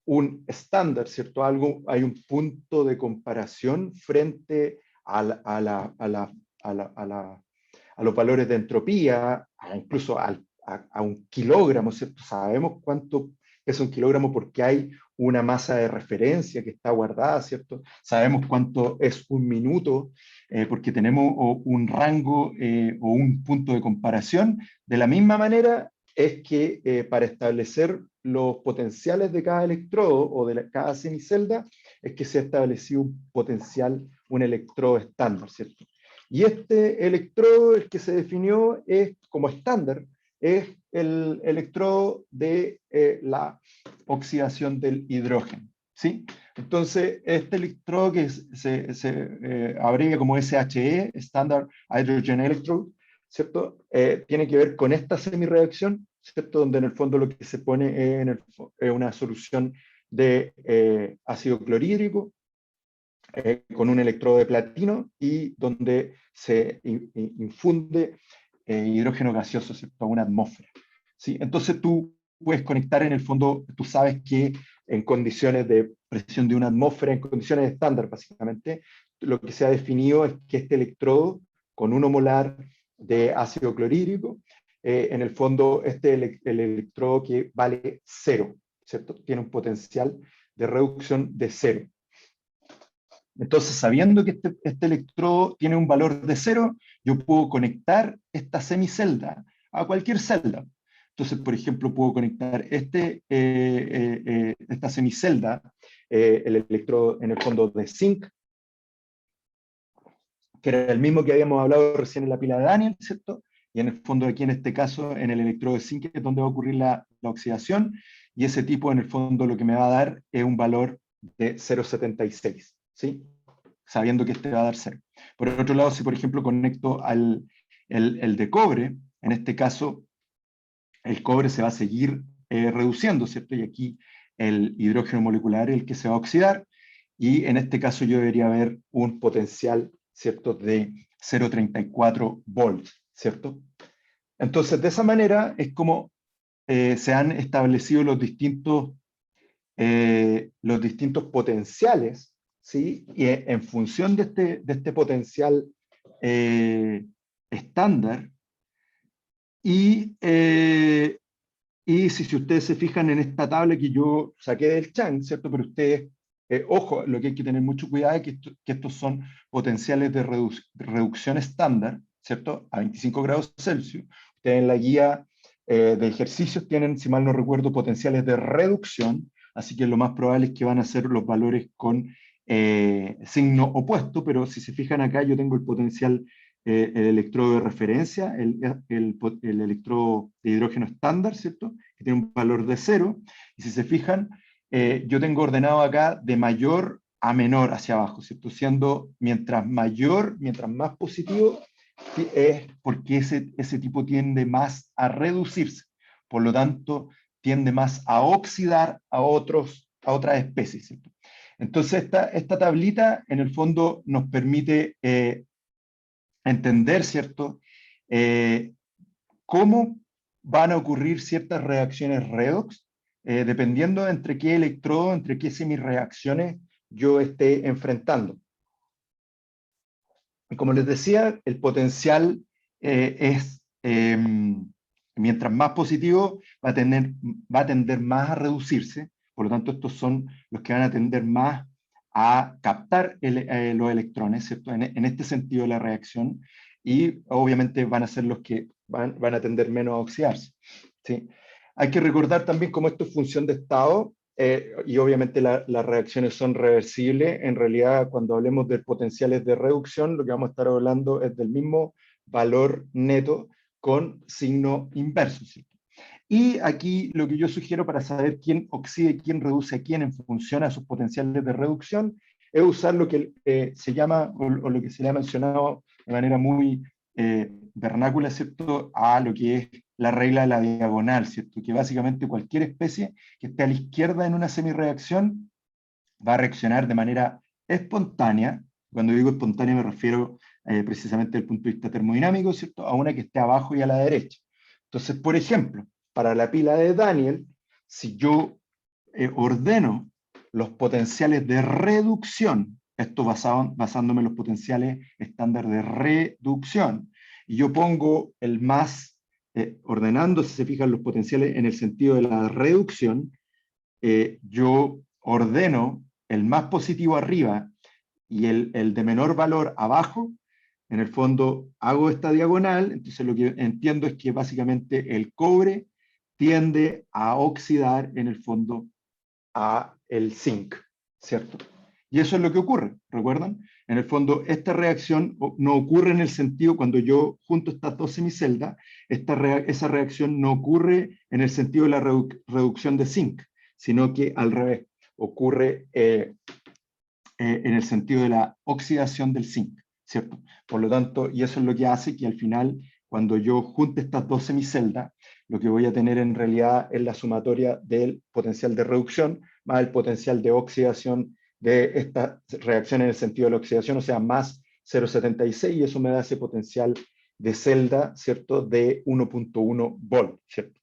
un estándar, ¿cierto? Hay un punto de comparación frente a los valores de entropía, incluso a un kilogramo, ¿cierto? Sabemos cuánto pesa un kilogramo porque hay una masa de referencia que está guardada, ¿cierto? Sabemos cuánto es un minuto, porque tenemos un rango o un punto de comparación. De la misma manera es que para establecer los potenciales de cada electrodo o de cada semicelda, es que se ha establecido un potencial, un electrodo estándar, ¿cierto? Y este electrodo, el que se definió es como estándar, es el electrodo de la oxidación del hidrógeno, ¿sí? Entonces, este electrodo que se abrevia como SHE, Standard Hydrogen Electrode, ¿cierto? Tiene que ver con esta semireacción, ¿cierto? Donde en el fondo lo que se pone es una solución de ácido clorhídrico, con un electrodo de platino y donde se infunde hidrógeno gaseoso, ¿cierto? A una atmósfera, ¿sí? Entonces tú puedes conectar en el fondo, tú sabes que en condiciones de presión de una atmósfera, en condiciones estándar básicamente, lo que se ha definido es que este electrodo con 1 molar de ácido clorhídrico, en el fondo el electrodo que vale 0, ¿cierto? Tiene un potencial de reducción de 0. Entonces, sabiendo que este electrodo tiene un valor de 0, yo puedo conectar esta semicelda a cualquier celda. Entonces, por ejemplo, puedo conectar esta semicelda, el electrodo en el fondo de zinc, que era el mismo que habíamos hablado recién en la pila de Daniel, ¿cierto? Y en el fondo aquí en este caso, en el electrodo de zinc es donde va a ocurrir la oxidación, y ese tipo en el fondo lo que me va a dar es un valor de 0,76, ¿sí? Sabiendo que este va a dar 0. Por otro lado, si por ejemplo conecto el de cobre, en este caso el cobre se va a seguir reduciendo, ¿cierto? Y aquí el hidrógeno molecular es el que se va a oxidar, y en este caso yo debería haber un potencial, ¿cierto?, de 0,34 volts, ¿cierto? Entonces, de esa manera es como se han establecido los distintos potenciales, ¿sí? Y en función de este potencial estándar, y si ustedes se fijan en esta tabla que yo saqué del Chang, ¿cierto? Pero ustedes, ojo, lo que hay que tener mucho cuidado es que estos son potenciales de reducción estándar, ¿cierto? A 25 grados Celsius. Ustedes en la guía de ejercicios tienen, si mal no recuerdo, potenciales de reducción, así que lo más probable es que van a ser los valores con signo opuesto, pero si se fijan acá yo tengo el potencial, el electrodo de referencia, el electrodo de hidrógeno estándar, ¿cierto? Que tiene un valor de 0, y si se fijan, yo tengo ordenado acá de mayor a menor hacia abajo, ¿cierto? Siendo mientras mayor, mientras más positivo, es porque ese tipo tiende más a reducirse, por lo tanto, tiende más a oxidar a otras especies, ¿cierto? Entonces, esta tablita, en el fondo, nos permite entender, ¿cierto?, cómo van a ocurrir ciertas reacciones redox, dependiendo entre qué electrodo, entre qué semireacciones yo esté enfrentando. Y como les decía, el potencial es, mientras más positivo, va a tender más a reducirse, por lo tanto estos son los que van a tender más a captar los electrones, ¿cierto? En este sentido de la reacción, y obviamente van a ser los que van a tender menos a oxidarse, ¿sí? Hay que recordar también cómo esto es función de estado, y obviamente las reacciones son reversibles. En realidad, cuando hablemos de potenciales de reducción, lo que vamos a estar hablando es del mismo valor neto con signo inverso, ¿cierto? Y aquí lo que yo sugiero para saber quién oxida y quién reduce a quién en función a sus potenciales de reducción es usar lo que se llama, o lo que se le ha mencionado de manera muy vernácula, ¿cierto?, a lo que es la regla de la diagonal, ¿cierto?, que básicamente cualquier especie que esté a la izquierda en una semireacción va a reaccionar de manera espontánea. Cuando digo espontánea me refiero precisamente desde el punto de vista termodinámico, ¿cierto?, a una que esté abajo y a la derecha. Entonces, por ejemplo, para la pila de Daniel, si yo ordeno los potenciales de reducción, esto basándome en los potenciales estándar de reducción, y yo pongo el más, ordenando, si se fijan, los potenciales en el sentido de la reducción, yo ordeno el más positivo arriba y el de menor valor abajo, en el fondo hago esta diagonal, entonces lo que entiendo es que básicamente el cobre tiende a oxidar en el fondo a el zinc, ¿cierto? Y eso es lo que ocurre, ¿recuerdan? En el fondo, esta reacción no ocurre en el sentido, cuando yo junto estas dos semiceldas, esa reacción no ocurre en el sentido de la reducción de zinc, sino que al revés, ocurre en el sentido de la oxidación del zinc, ¿cierto? Por lo tanto, y eso es lo que hace que al final, cuando yo junte estas dos semiceldas, lo que voy a tener en realidad es la sumatoria del potencial de reducción más el potencial de oxidación de esta reacción en el sentido de la oxidación, o sea, más 0,76, y eso me da ese potencial de celda, ¿cierto?, de 1.1 volt, ¿cierto?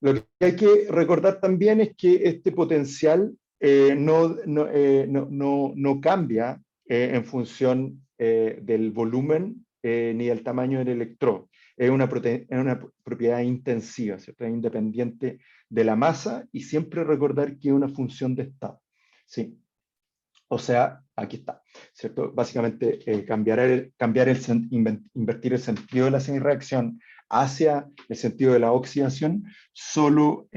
Lo que hay que recordar también es que este potencial no cambia en función del volumen ni del tamaño del electrodo. Es una propiedad intensiva, ¿cierto? Es independiente de la masa y siempre recordar que es una función de estado. ¿Sí? O sea, aquí está, ¿cierto? Básicamente invertir el sentido de la semireacción hacia el sentido de la oxidación, solo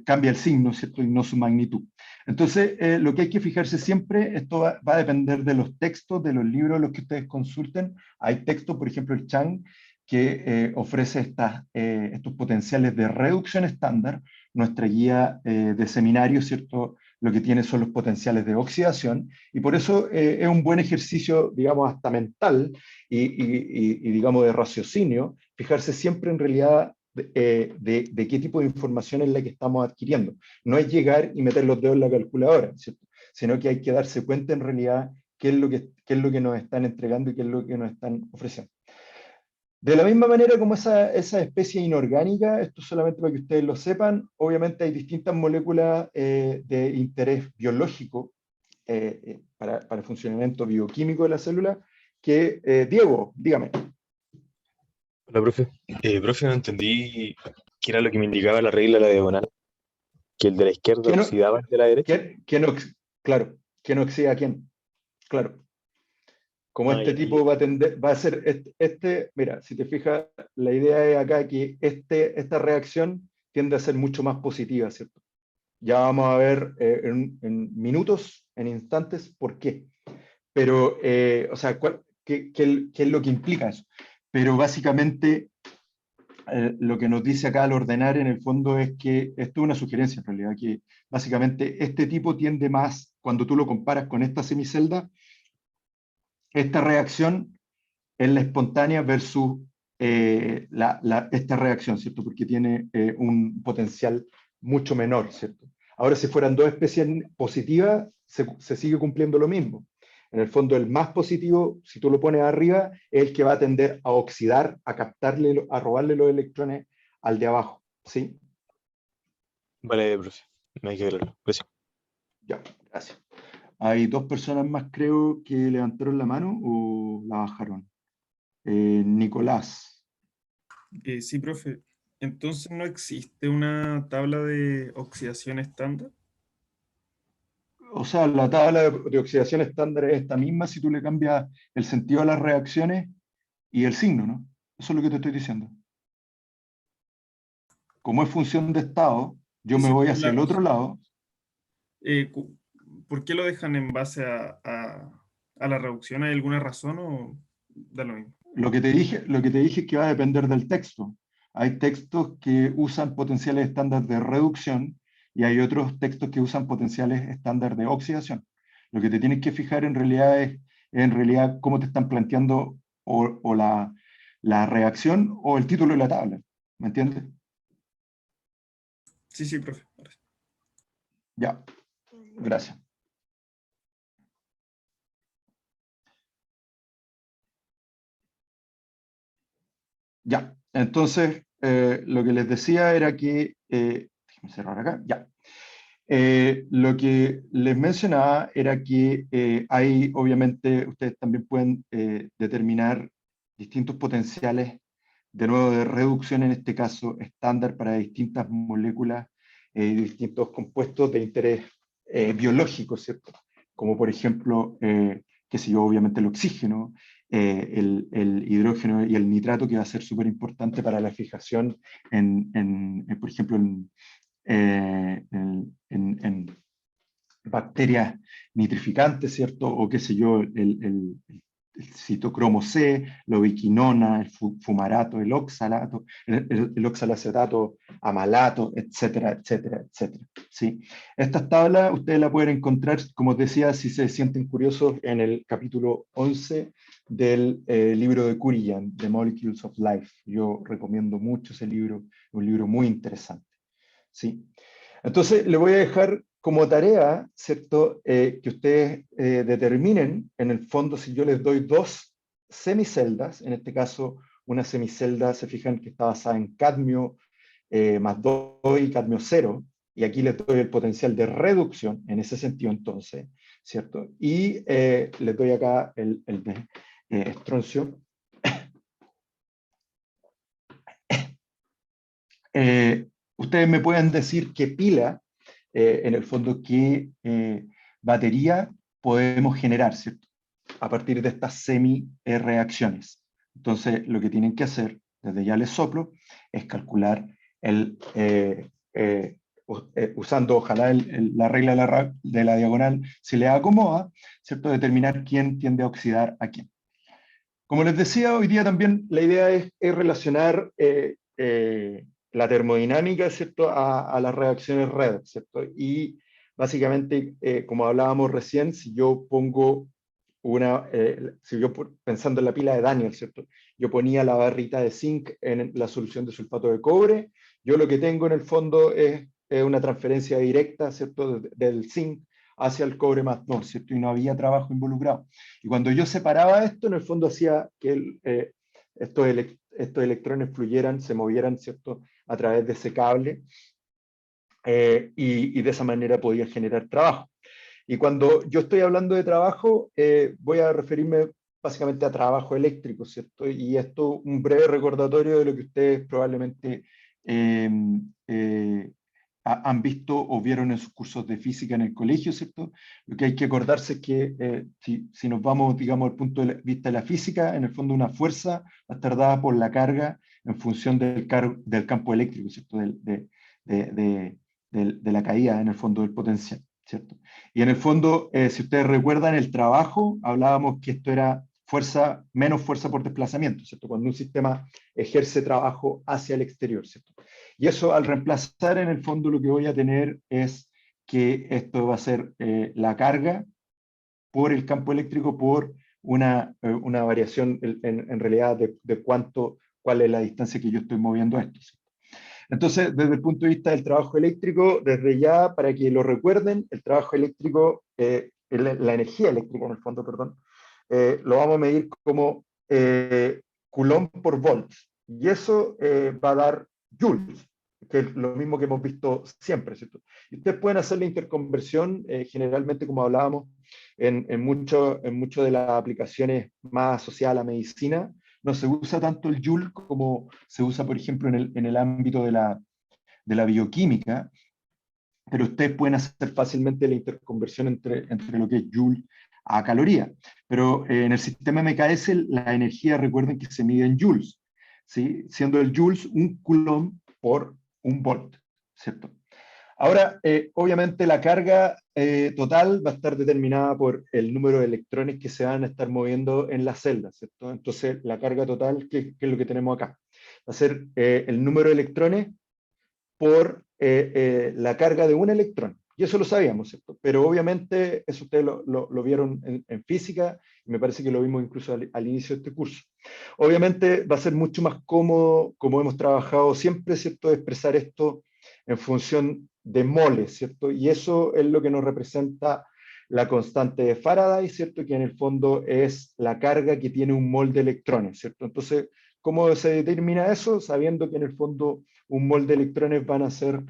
cambia el signo, ¿cierto? Y no su magnitud. Entonces, lo que hay que fijarse siempre, esto va a depender de los textos, de los libros, los que ustedes consulten. Hay textos, por ejemplo, el Chang, que ofrece estos potenciales de reducción estándar. Nuestra guía de seminario, ¿cierto?, lo que tiene son los potenciales de oxidación, y por eso es un buen ejercicio, digamos, hasta mental y digamos, de raciocinio, fijarse siempre en realidad de qué tipo de información es la que estamos adquiriendo. No es llegar y meter los dedos en la calculadora, ¿cierto?, sino que hay que darse cuenta en realidad qué es lo que nos están entregando y qué es lo que nos están ofreciendo. De la misma manera como esa especie inorgánica, esto solamente para que ustedes lo sepan, obviamente hay distintas moléculas de interés biológico para el funcionamiento bioquímico de la célula, que, Diego, dígame. Hola, profe. Profe, no entendí qué era lo que me indicaba la regla de la diagonal, que el de la izquierda ¿Quién, oxidaba el de la derecha. claro, ¿quién oxida a quién? Claro. Como Ah, este ya, tipo va a ser, mira, si te fijas, la idea es acá que esta reacción tiende a ser mucho más positiva, ¿cierto? Ya vamos a ver en minutos, en instantes, por qué. Pero, o sea, qué es lo que implica eso? Pero básicamente, lo que nos dice acá al ordenar en el fondo es que esto es una sugerencia en realidad, que básicamente este tipo tiende más, cuando tú lo comparas con esta semicelda, esta reacción es la espontánea versus esta reacción, ¿cierto? Porque tiene un potencial mucho menor, ¿cierto? Ahora, si fueran dos especies positivas, se sigue cumpliendo lo mismo. En el fondo, el más positivo, si tú lo pones arriba, es el que va a tender a oxidar, a captarle, a robarle los electrones al de abajo, ¿sí? Vale, profe. Me hay que aclararlo. Gracias. Ya, gracias. Hay dos personas más, creo, que levantaron la mano o la bajaron. Nicolás. Sí, profe. Entonces, ¿no existe una tabla de oxidación estándar? O sea, la tabla de oxidación estándar es esta misma si tú le cambias el sentido a las reacciones y el signo, ¿no? Eso es lo que te estoy diciendo. Como es función de estado, yo Sí, me sí, voy pero hacia el otro lado. ¿por qué lo dejan en base a la reducción? ¿Hay alguna razón o da lo mismo? Lo que te dije es que va a depender del texto. Hay textos que usan potenciales estándar de reducción y hay otros textos que usan potenciales estándar de oxidación. Lo que te tienes que fijar en realidad es en realidad cómo te están planteando o la reacción o el título de la tabla. ¿Me entiendes? Sí, sí, profe. Gracias. Ya, gracias. Ya, entonces lo que les decía era que, déjenme cerrar acá, ya. Lo que les mencionaba era que hay, obviamente, ustedes también pueden determinar distintos potenciales, de nuevo, de reducción, en este caso, estándar para distintas moléculas distintos compuestos de interés biológico, ¿cierto? Como por ejemplo, qué sé yo, obviamente el oxígeno, el hidrógeno y el nitrato, que va a ser súper importante para la fijación por ejemplo, en bacterias nitrificantes, ¿cierto? O qué sé yo, el citocromo C, la ubiquinona, el fumarato, el oxalato, el oxalacetato, amalato, etcétera, etcétera, etcétera. ¿Sí? Estas tablas ustedes las pueden encontrar, como os decía, si se sienten curiosos, en el capítulo 11 del libro de Kurian, The Molecules of Life. Yo recomiendo mucho ese libro, un libro muy interesante. ¿Sí? Entonces, le voy a dejar como tarea, ¿cierto? Que ustedes determinen, en el fondo, si yo les doy dos semiceldas, en este caso, una semicelda, se fijan que está basada en cadmio más 2 y cadmio 0, y aquí les doy el potencial de reducción, en ese sentido entonces, ¿cierto? Y les doy acá el de estroncio. Ustedes me pueden decir qué pila, en el fondo, qué batería podemos generar, ¿cierto? A partir de estas semi-reacciones. Entonces, lo que tienen que hacer, desde ya les soplo, es calcular usando, ojalá, la regla de la diagonal, si les acomoda, ¿cierto? Determinar quién tiende a oxidar a quién. Como les decía, hoy día también la idea es relacionar la termodinámica, ¿cierto?, a las reacciones redox, ¿cierto? Y básicamente, como hablábamos recién, si yo pongo pensando en la pila de Daniel, ¿cierto? Yo ponía la barrita de zinc en la solución de sulfato de cobre, yo lo que tengo en el fondo es una transferencia directa, ¿cierto?, del zinc hacia el cobre más 2, ¿cierto? Y no había trabajo involucrado. Y cuando yo separaba esto, en el fondo hacía que estos electrones fluyeran, se movieran, ¿cierto?, a través de ese cable, y de esa manera podía generar trabajo. Y cuando yo estoy hablando de trabajo, voy a referirme básicamente a trabajo eléctrico, ¿cierto? Y esto un breve recordatorio de lo que ustedes probablemente han visto o vieron en sus cursos de física en el colegio, ¿cierto? Lo que hay que acordarse es que si nos vamos, digamos, al punto de vista de la física, en el fondo una fuerza va a estar dada por la carga en función del campo eléctrico, ¿cierto? De la caída, en el fondo, del potencial, ¿cierto? Y en el fondo, si ustedes recuerdan el trabajo, hablábamos que esto era menos fuerza por desplazamiento, ¿cierto? Cuando un sistema ejerce trabajo hacia el exterior, ¿cierto? Y eso, al reemplazar, en el fondo, lo que voy a tener es que esto va a ser la carga por el campo eléctrico por una variación en realidad de cuál es la distancia que yo estoy moviendo esto, ¿cierto? Entonces, desde el punto de vista del trabajo eléctrico, desde ya, para que lo recuerden, el trabajo eléctrico, la energía eléctrica en el fondo, perdón, lo vamos a medir como Coulomb por volt. Y eso va a dar joules, que es lo mismo que hemos visto siempre, ¿cierto? Y ustedes pueden hacer la interconversión, generalmente, como hablábamos, en mucho de las aplicaciones más asociadas a la medicina. No se usa tanto el joule como se usa, por ejemplo, en el ámbito de la bioquímica, pero ustedes pueden hacer fácilmente la interconversión entre lo que es joule a caloría. Pero en el sistema MKS la energía, recuerden que se mide en joules, ¿sí? Siendo el joules un coulomb por un volt, ¿cierto? Ahora, obviamente la carga total va a estar determinada por el número de electrones que se van a estar moviendo en la celda, ¿cierto? Entonces, la carga total, ¿qué es lo que tenemos acá? Va a ser el número de electrones por la carga de un electrón. Y eso lo sabíamos, ¿cierto? Pero obviamente eso ustedes lo vieron en física, y me parece que lo vimos incluso al inicio de este curso. Obviamente va a ser mucho más cómodo, como hemos trabajado siempre, ¿cierto?, expresar esto en función de moles, ¿cierto? Y eso es lo que nos representa la constante de Faraday, ¿cierto? Que en el fondo es la carga que tiene un mol de electrones, ¿cierto? Entonces, ¿cómo se determina eso? Sabiendo que en el fondo un mol de electrones van a ser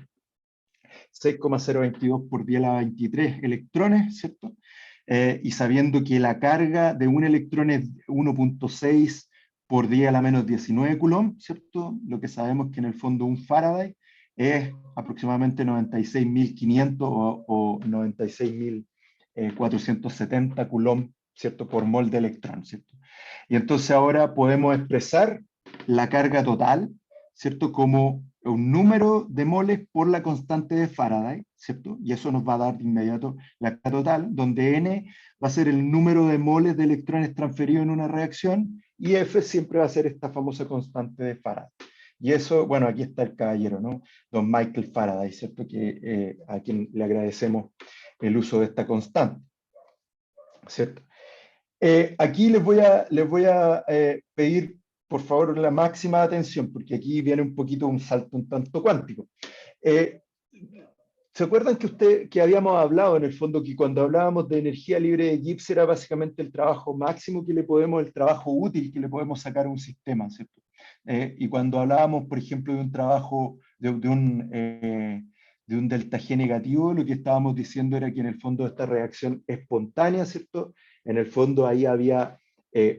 6,022 por 10 a la 23 electrones, ¿cierto? Y sabiendo que la carga de un electrón es 1,6 por 10 a la menos 19 coulomb, ¿cierto? Lo que sabemos que en el fondo un Faraday es aproximadamente 96.500 o 96.470 coulomb, ¿cierto? Por mol de electrón, ¿cierto? Y entonces ahora podemos expresar la carga total, ¿cierto? Como un número de moles por la constante de Faraday, ¿cierto? Y eso nos va a dar de inmediato la carga total, donde N va a ser el número de moles de electrones transferidos en una reacción, y F siempre va a ser esta famosa constante de Faraday. Y eso, bueno, aquí está el caballero, ¿no? Don Michael Faraday, ¿cierto? Que, a quien le agradecemos el uso de esta constante, ¿cierto? Aquí les voy a pedir, por favor, la máxima atención, porque aquí viene un poquito un salto un tanto cuántico. ¿Se acuerdan que habíamos hablado en el fondo que cuando hablábamos de energía libre de Gibbs era básicamente el trabajo máximo que le podemos, el trabajo útil que le podemos sacar a un sistema, ¿cierto? Y cuando hablábamos, por ejemplo, de un trabajo, de un delta G negativo, lo que estábamos diciendo era que en el fondo esta reacción espontánea, ¿cierto? En el fondo ahí había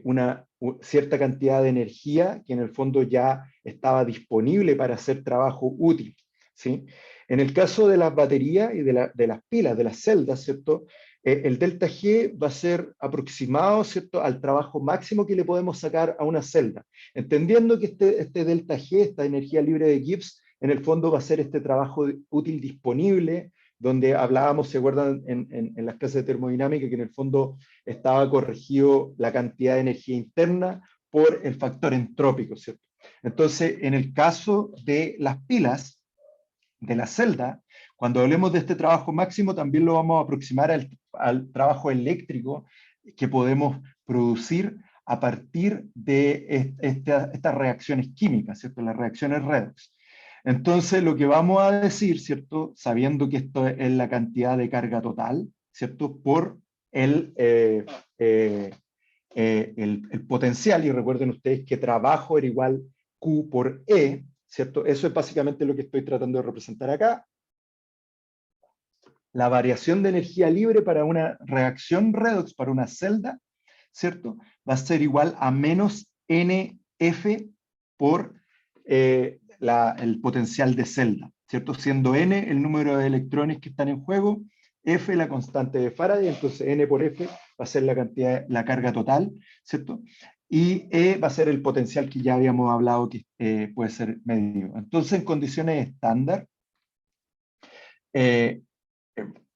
una cierta cantidad de energía que en el fondo ya estaba disponible para hacer trabajo útil, ¿sí? En el caso de las baterías y de las pilas, de las celdas, ¿cierto? El delta G va a ser aproximado, ¿cierto?, al trabajo máximo que le podemos sacar a una celda, entendiendo que este delta G, esta energía libre de Gibbs, en el fondo va a ser este trabajo útil disponible, donde hablábamos, ¿se acuerdan?, en las clases de termodinámica, que en el fondo estaba corregido la cantidad de energía interna por el factor entrópico, ¿cierto? Entonces, en el caso de las pilas, de la celda, cuando hablemos de este trabajo máximo, también lo vamos a aproximar al trabajo eléctrico que podemos producir a partir de estas reacciones químicas, ¿cierto? Las reacciones redox. Entonces, lo que vamos a decir, ¿cierto? Sabiendo que esto es la cantidad de carga total, ¿cierto? Por el potencial, y recuerden ustedes que trabajo era igual Q por E, ¿cierto? Eso es básicamente lo que estoy tratando de representar acá. La variación de energía libre para una reacción redox, para una celda, ¿cierto? Va a ser igual a menos NF por el potencial de celda, ¿cierto? Siendo N el número de electrones que están en juego, F la constante de Faraday, entonces N por F va a ser la cantidad, la carga total, ¿cierto? Y E va a ser el potencial que ya habíamos hablado que puede ser medido. Entonces, en condiciones estándar,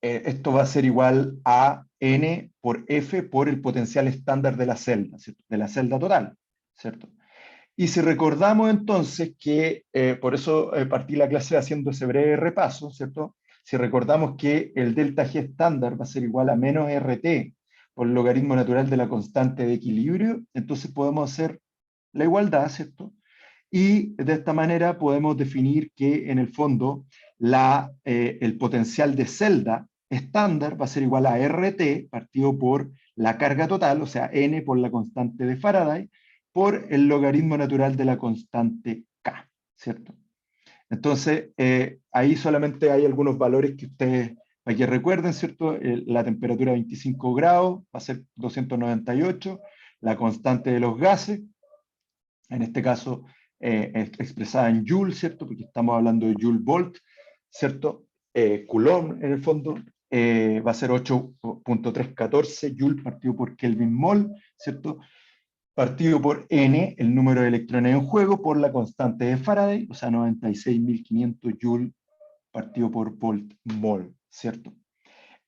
esto va a ser igual a N por F por el potencial estándar de la celda, ¿cierto? De la celda total, ¿cierto? Y si recordamos entonces que, por eso partí la clase haciendo ese breve repaso, ¿cierto? Si recordamos que el delta G estándar va a ser igual a menos RT por el logaritmo natural de la constante de equilibrio, entonces podemos hacer la igualdad, ¿cierto? Y de esta manera podemos definir que en el fondo el potencial de celda estándar va a ser igual a RT partido por la carga total, o sea, N por la constante de Faraday, por el logaritmo natural de la constante K, ¿cierto? Entonces, ahí solamente hay algunos valores que ustedes, para que recuerden, ¿cierto? La temperatura 25 grados va a ser 298, la constante de los gases, en este caso expresada en Joule, ¿cierto? Porque estamos hablando de Joule-Volt, ¿cierto? Coulomb, en el fondo, va a ser 8.314 Joule partido por Kelvin-Mol, ¿cierto? Partido por N, el número de electrones en juego, por la constante de Faraday, o sea, 96.500 Joule partido por Volt-Mol, ¿cierto?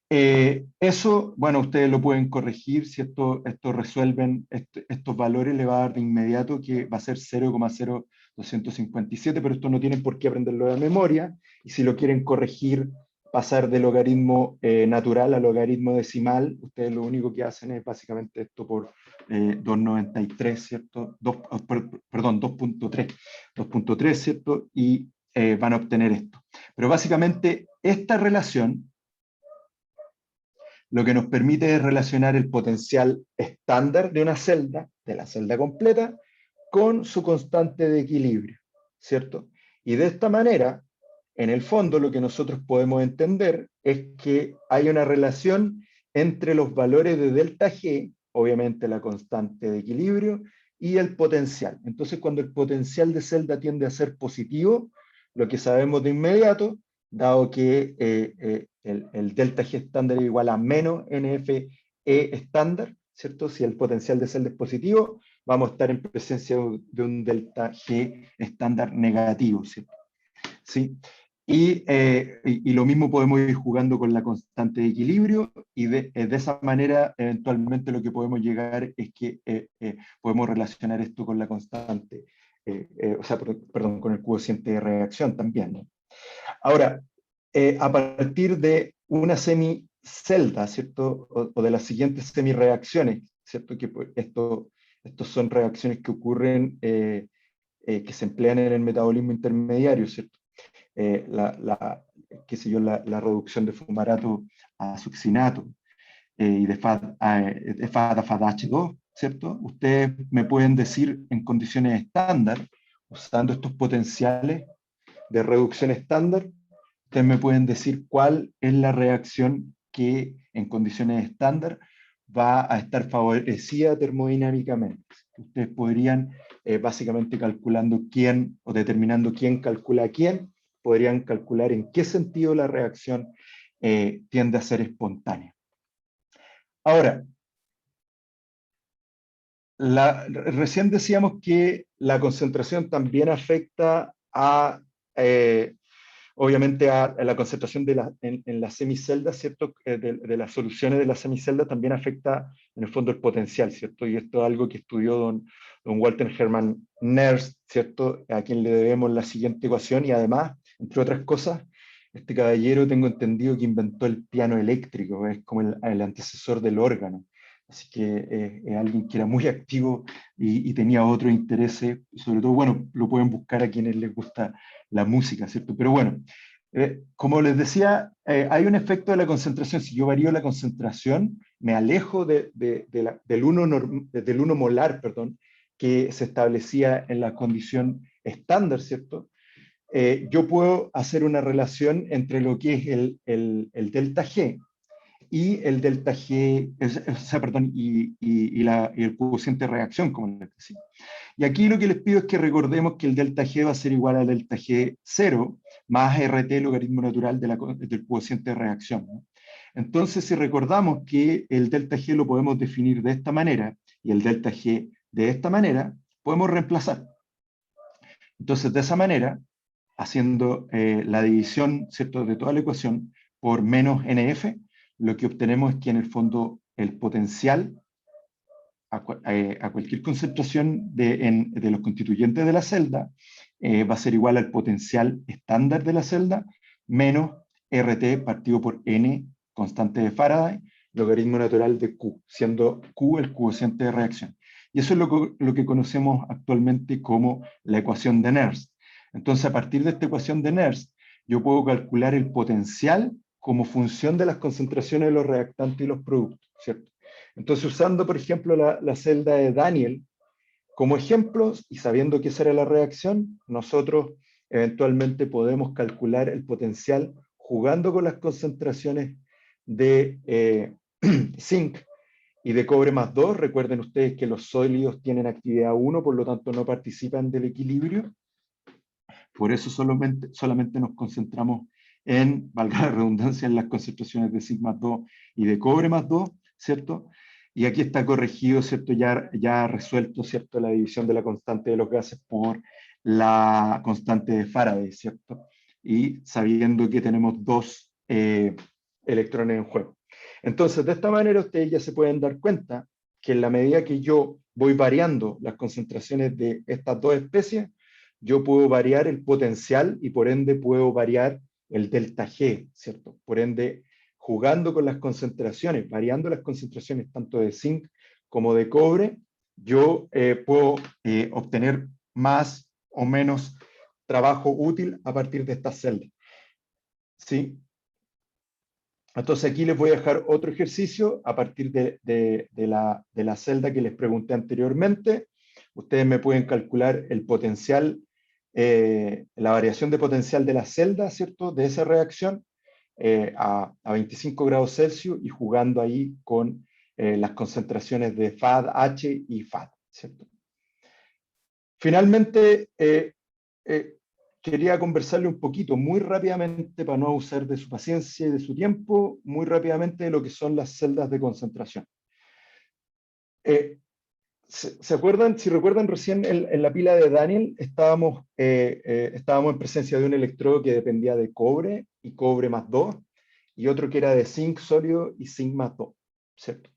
Eso, bueno, ustedes lo pueden corregir, si esto resuelven estos valores, le va a dar de inmediato que va a ser 0,0257, pero esto no tienen por qué aprenderlo de memoria, y si lo quieren corregir, pasar de logaritmo natural a logaritmo decimal, ustedes lo único que hacen es básicamente esto por 2,93, ¿cierto? Perdón, 2.3, ¿cierto? Y van a obtener esto. Pero básicamente esta relación lo que nos permite es relacionar el potencial estándar de una celda, de la celda completa, con su constante de equilibrio, ¿cierto? Y de esta manera, en el fondo, lo que nosotros podemos entender es que hay una relación entre los valores de delta G, obviamente la constante de equilibrio, y el potencial. Entonces, cuando el potencial de celda tiende a ser positivo, lo que sabemos de inmediato, dado que el delta G estándar es igual a menos NFE estándar, ¿cierto? Si el potencial de celda es positivo, vamos a estar en presencia de un delta G estándar negativo, ¿cierto? ¿Sí? Y lo mismo podemos ir jugando con la constante de equilibrio, y de esa manera eventualmente lo que podemos llegar es que podemos relacionar esto con la constante, o sea, perdón, con el cociente de reacción también, ¿no? Ahora, a partir de una semicelda, ¿cierto? O de las siguientes semireacciones, ¿cierto? Que pues, estos son reacciones que ocurren, que se emplean en el metabolismo intermediario, ¿cierto? Qué sé yo, la reducción de fumarato a succinato y de FAD a FADH2, ¿cierto? Ustedes me pueden decir en condiciones estándar, usando estos potenciales de reducción estándar, ustedes me pueden decir cuál es la reacción que en condiciones estándar va a estar favorecida termodinámicamente. Ustedes podrían, básicamente calculando quién o determinando quién calcula a quién, podrían calcular en qué sentido la reacción tiende a ser espontánea. Ahora, recién decíamos que la concentración también afecta a, obviamente, a la concentración en la semicelda, ¿cierto? De las soluciones de la semicelda también afecta, en el fondo, el potencial, ¿cierto? Y esto es algo que estudió don Walter Hermann Nernst, ¿cierto? A quien le debemos la siguiente ecuación, y además, entre otras cosas, este caballero tengo entendido que inventó el piano eléctrico, es como el antecesor del órgano. Así que es alguien que era muy activo y tenía otros intereses, sobre todo, bueno, lo pueden buscar a quienes les gusta la música, ¿cierto? Pero bueno, como les decía, hay un efecto de la concentración. Si yo varío la concentración, me alejo del 1 molar, perdón, que se establecía en la condición estándar, ¿cierto? Yo puedo hacer una relación entre lo que es el delta G y el delta G, o sea, perdón, y el cociente de reacción, como les decía. Y aquí lo que les pido es que recordemos que el delta G va a ser igual al delta G 0 más RT logaritmo natural del cociente de reacción, ¿no? Entonces, si recordamos que el delta G lo podemos definir de esta manera y el delta G de esta manera, podemos reemplazar. Entonces, de esa manera, haciendo la división, ¿cierto?, de toda la ecuación por menos NF, lo que obtenemos es que en el fondo el potencial a cualquier concentración de los constituyentes de la celda va a ser igual al potencial estándar de la celda menos RT partido por N, constante de Faraday, logaritmo natural de Q, siendo Q el cociente de reacción. Y eso es lo que conocemos actualmente como la ecuación de Nernst. Entonces, a partir de esta ecuación de Nernst, yo puedo calcular el potencial como función de las concentraciones de los reactantes y los productos, ¿cierto? Entonces, usando, por ejemplo, la celda de Daniel como ejemplo, y sabiendo que esa era la reacción, nosotros eventualmente podemos calcular el potencial jugando con las concentraciones de zinc y de cobre más 2. Recuerden ustedes que los sólidos tienen actividad 1, por lo tanto no participan del equilibrio. Por eso solamente nos concentramos en, valga la redundancia, en las concentraciones de zinc más 2 y de cobre más 2, ¿cierto? Y aquí está corregido, ¿cierto? Ya resuelto, ¿cierto?, la división de la constante de los gases por la constante de Faraday, ¿cierto? Y sabiendo que tenemos dos electrones en juego. Entonces, de esta manera ustedes ya se pueden dar cuenta que en la medida que yo voy variando las concentraciones de estas dos especies, yo puedo variar el potencial y por ende puedo variar el delta G, ¿cierto? Por ende, jugando con las concentraciones, variando las concentraciones tanto de zinc como de cobre, yo puedo obtener más o menos trabajo útil a partir de estas celdas, ¿sí? Entonces aquí les voy a dejar otro ejercicio a partir de la celda que les pregunté anteriormente. Ustedes me pueden calcular el potencial, la variación de potencial de la celda, ¿cierto?, de esa reacción a 25 grados Celsius y jugando ahí con las concentraciones de FAD, H y FAD, ¿cierto? Finalmente, quería conversarle un poquito, muy rápidamente, para no abusar de su paciencia y de su tiempo, muy rápidamente de lo que son las celdas de concentración. ¿Se acuerdan? Si recuerdan, recién en la pila de Daniel estábamos en presencia de un electrodo que dependía de cobre y cobre más 2, y otro que era de zinc sólido y zinc más 2, ¿cierto?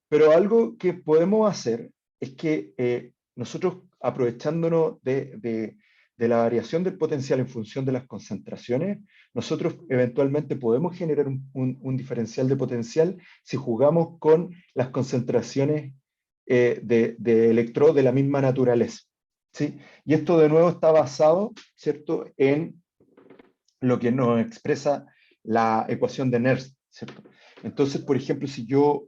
Pero algo que podemos hacer es que nosotros, aprovechándonos de la variación del potencial en función de las concentraciones, nosotros eventualmente podemos generar un diferencial de potencial si jugamos con las concentraciones de electrodos de la misma naturaleza, ¿sí? Y esto de nuevo está basado, ¿cierto?, en lo que nos expresa la ecuación de Nernst, ¿cierto? Entonces, por ejemplo, si yo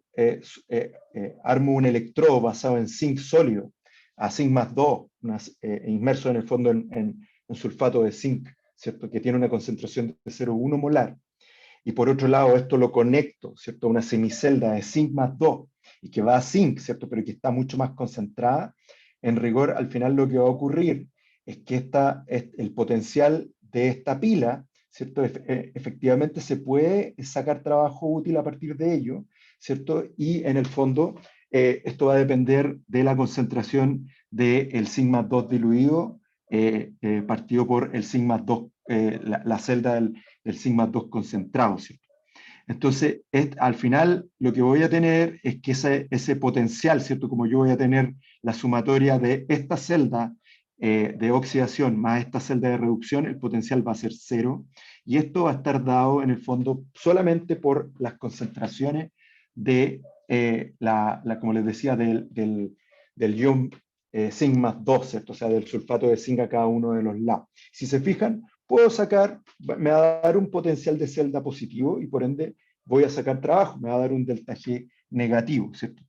armo un electrodo basado en zinc sólido, a zinc más 2, inmerso en el fondo en sulfato de zinc, ¿cierto?, que tiene una concentración de 0,1 molar, y por otro lado esto lo conecto, ¿cierto?, a una semicelda de zinc más 2, y que va a zinc, ¿cierto?, pero que está mucho más concentrada, en rigor, al final lo que va a ocurrir es que el potencial de esta pila, ¿cierto?, efectivamente se puede sacar trabajo útil a partir de ello, ¿cierto? Y en el fondo, esto va a depender de la concentración del zinc más 2 diluido, partido por el zinc más 2, la celda del zinc más 2 concentrado, ¿cierto? Entonces, al final lo que voy a tener es que ese potencial, ¿cierto? Como yo voy a tener la sumatoria de esta celda de oxidación más esta celda de reducción, el potencial va a ser 0, y esto va a estar dado en el fondo solamente por las concentraciones de, como les decía, del ion zinc más 2, ¿cierto? O sea, del sulfato de zinc a cada uno de los lados. Si se fijan, puedo sacar, me va a dar un potencial de celda positivo y por ende voy a sacar trabajo, me va a dar un delta G negativo, ¿cierto?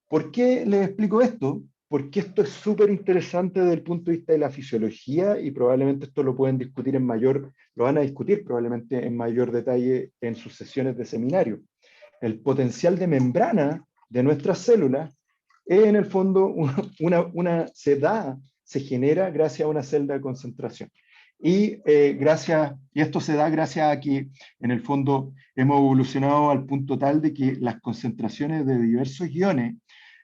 ¿Por qué les explico esto? Porque esto es súper interesante desde el punto de vista de la fisiología y probablemente esto lo pueden discutir lo van a discutir probablemente en mayor detalle en sus sesiones de seminario. El potencial de membrana de nuestras células es en el fondo se genera gracias a una celda de concentración. Y esto se da gracias a que en el fondo hemos evolucionado al punto tal de que las concentraciones de diversos iones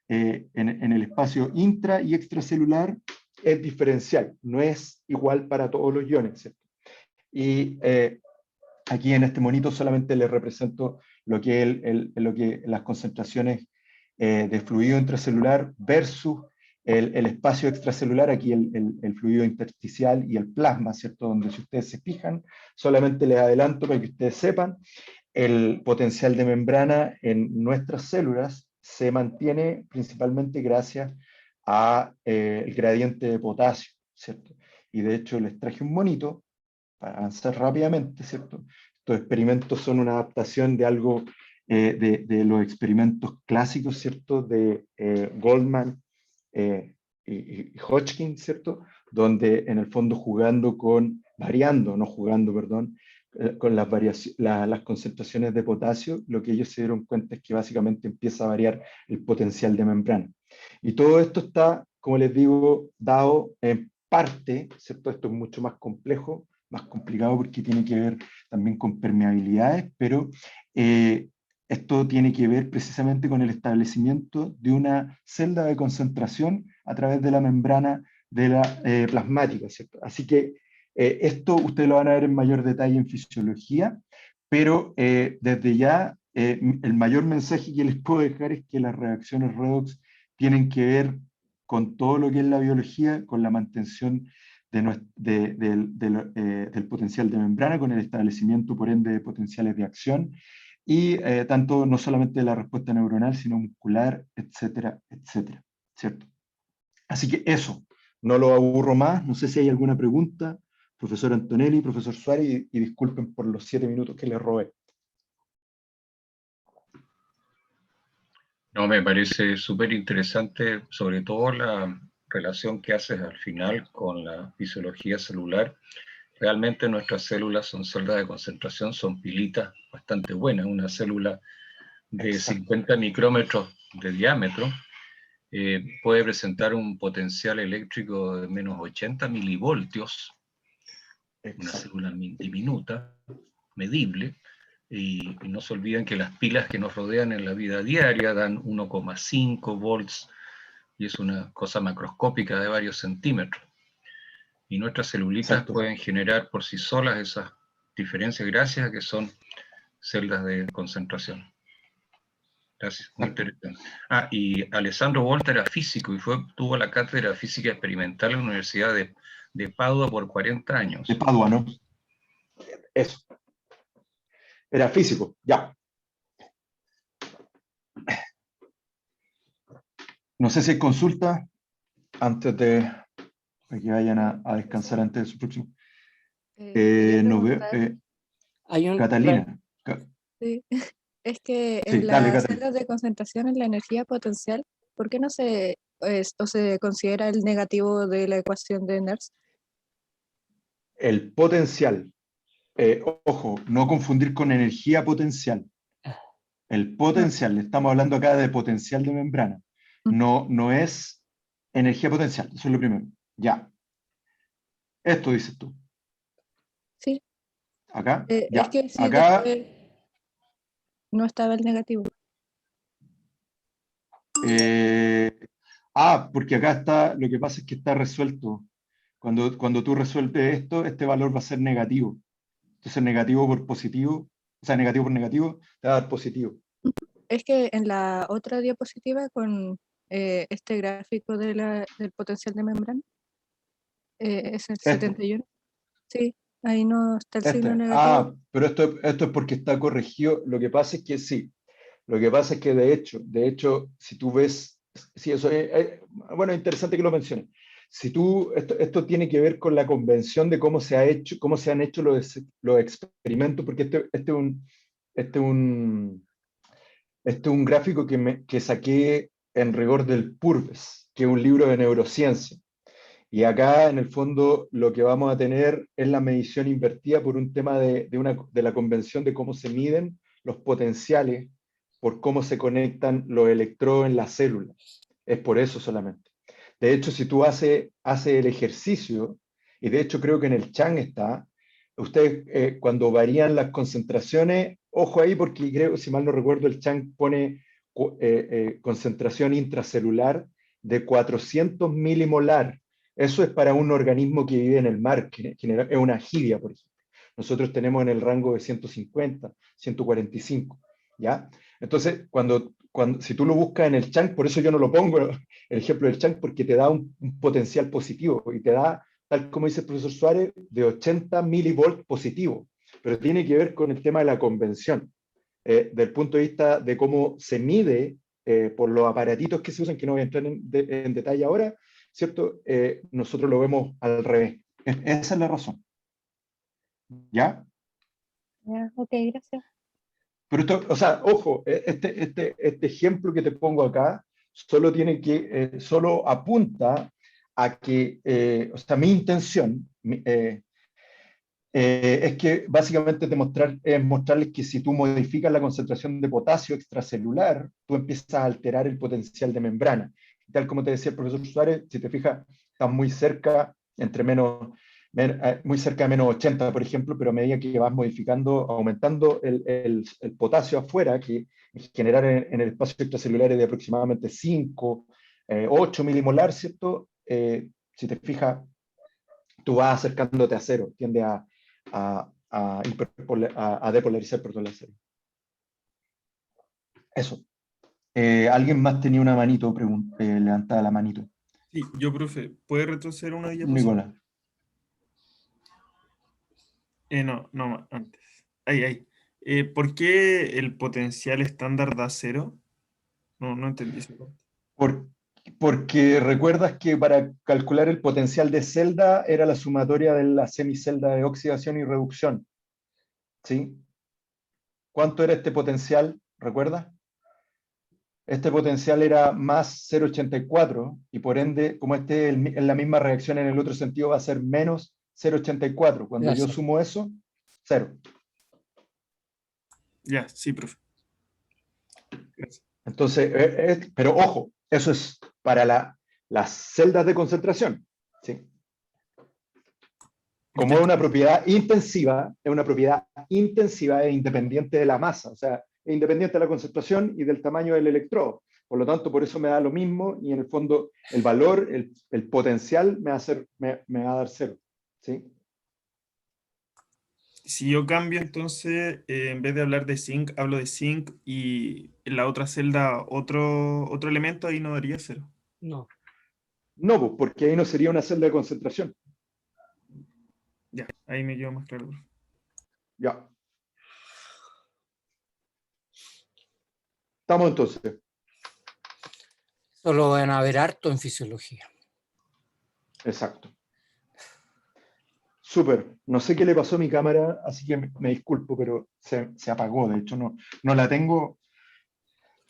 en el espacio intra y extracelular es diferencial, no es igual para todos los iones, ¿cierto? Y aquí en este monito solamente les represento lo que las concentraciones de fluido intracelular versus el espacio extracelular, aquí el fluido intersticial y el plasma, ¿cierto? Donde si ustedes se fijan, solamente les adelanto para que ustedes sepan, el potencial de membrana en nuestras células se mantiene principalmente gracias a el gradiente de potasio, ¿cierto? Y de hecho les traje un monito para avanzar rápidamente, ¿cierto? Estos experimentos son una adaptación de algo de los experimentos clásicos, ¿cierto? De Goldman y Hodgkin, ¿cierto? Donde en el fondo con las concentraciones de potasio, lo que ellos se dieron cuenta es que básicamente empieza a variar el potencial de membrana. Y todo esto está, como les digo, dado en parte, ¿cierto? Esto es mucho más complejo, más complicado porque tiene que ver también con permeabilidades, pero esto tiene que ver precisamente con el establecimiento de una celda de concentración a través de la membrana de la plasmática, ¿cierto? Así que esto ustedes lo van a ver en mayor detalle en fisiología, pero desde ya el mayor mensaje que les puedo dejar es que las reacciones redox tienen que ver con todo lo que es la biología, con la mantención del potencial de membrana, con el establecimiento por ende de potenciales de acción, y tanto no solamente de la respuesta neuronal, sino muscular, etcétera, etcétera, ¿cierto? Así que eso, no lo aburro más, no sé si hay alguna pregunta, profesor Antonelli, profesor Suárez, y disculpen por los 7 minutos que les robé. No, me parece súper interesante, sobre todo la relación que haces al final con la fisiología celular. Realmente nuestras células son celdas de concentración, son pilitas bastante buenas. Una célula de 50 micrómetros de diámetro puede presentar un potencial eléctrico de menos 80 milivoltios, una Exacto. célula diminuta, medible, y no se olviden que las pilas que nos rodean en la vida diaria dan 1,5 volts, y es una cosa macroscópica de varios centímetros. Y nuestras celulitas Exacto. pueden generar por sí solas esas diferencias gracias a que son celdas de concentración. Gracias, muy Exacto. interesante. Ah, y Alessandro Volta era físico y tuvo la cátedra de física experimental en la Universidad de Padua por 40 años. De Padua, ¿no? Eso. Era físico, ya. No sé si hay consulta antes de que vayan a descansar antes de su próximo. Quería No veo, preguntar, hay Catalina. sí, es que Sí, en dale, las Catalina. celdas de concentración en la energía potencial, ¿por qué no se considera el negativo de la ecuación de Nernst? El potencial. Ojo, no confundir con energía potencial. El potencial, estamos hablando acá de potencial de membrana. No es energía potencial, eso es lo primero. Ya. Esto dices tú. Sí, Acá, es ya. que sí, Acá, después no estaba el negativo. porque acá está, lo que pasa es que está resuelto. Cuando tú resuelves esto, este valor va a ser negativo. Entonces, negativo por positivo, o sea, negativo por negativo, te va a dar positivo. Es que en la otra diapositiva con este gráfico del potencial de membrana, es el Este, 71. Sí, ahí no está el signo negativo. pero esto es porque está corregido. Lo que pasa es que sí. Lo que pasa es que de hecho, si tú ves, sí, eso bueno, interesante que lo menciones. Si tú, esto tiene que ver con la convención de cómo se ha hecho, cómo se han hecho los experimentos, porque este es un gráfico que saqué en rigor del Purves, que es un libro de neurociencia. Y acá, en el fondo, lo que vamos a tener es la medición invertida por un tema de la convención de cómo se miden los potenciales por cómo se conectan los electrodos en las células. Es por eso solamente. De hecho, si tú haces el ejercicio, y de hecho creo que en el Chan está, ustedes cuando varían las concentraciones, ojo ahí porque creo, si mal no recuerdo, el Chan pone concentración intracelular de 400 milimolar. Eso es para un organismo que vive en el mar, que es una anfibia, por ejemplo. Nosotros tenemos en el rango de 150, 145, ¿ya? Entonces, si tú lo buscas en el Chang, por eso yo no lo pongo, el ejemplo del Chang, porque te da un potencial positivo y te da, tal como dice el profesor Suárez, de 80 milivolts positivo, pero tiene que ver con el tema de la convención, del punto de vista de cómo se mide por los aparatitos que se usan, que no voy a entrar en detalle ahora, ¿cierto? Nosotros lo vemos al revés. Esa es la razón. ¿Ya? Ya, ok, gracias. Pero esto, o sea, ojo, este ejemplo que te pongo acá solo apunta a que, o sea, mi intención es que básicamente mostrarles que si tú modificas la concentración de potasio extracelular, tú empiezas a alterar el potencial de membrana. Tal como te decía el profesor Suárez, si te fijas, estás muy cerca, muy cerca de menos 80, por ejemplo, pero a medida que vas modificando, aumentando el potasio afuera, que en general en el espacio extracelular es de aproximadamente 5, 8 milimolar, ¿cierto? Si te fijas, tú vas acercándote a cero, tiende a depolarizar por todo el cero. Eso. ¿Alguien más tenía una manito levantada la manito? Sí, yo, profe, ¿puede retroceder una diapositiva? Nicolás. No, antes. Ahí. ¿Por qué el potencial estándar da 0? No entendí esa parte. Porque recuerdas que para calcular el potencial de celda era la sumatoria de la semicelda de oxidación y reducción. ¿Sí? ¿Cuánto era este potencial? ¿Recuerdas? Este potencial era más 0,84 y por ende, como este es la misma reacción en el otro sentido, va a ser menos 0,84. Cuando yo sumo eso, 0. Ya, sí, profe. Gracias. Entonces, pero ojo, eso es para las celdas de concentración. ¿Sí? como es una propiedad intensiva, es independiente de la masa, o sea, es independiente de la concentración y del tamaño del electrodo. Por lo tanto, por eso me da lo mismo y en el fondo el valor, el potencial me va a dar cero. ¿Sí? Si yo cambio, entonces, en vez de hablar de zinc, hablo de zinc y en la otra celda otro elemento, ahí no daría 0. No. No, pues, porque ahí no sería una celda de concentración. Ya, ahí me quedo más claro. Ya. Estamos entonces. Eso lo van a ver harto en fisiología. Exacto. Súper. No sé qué le pasó a mi cámara, así que me disculpo, pero se apagó. De hecho, no la tengo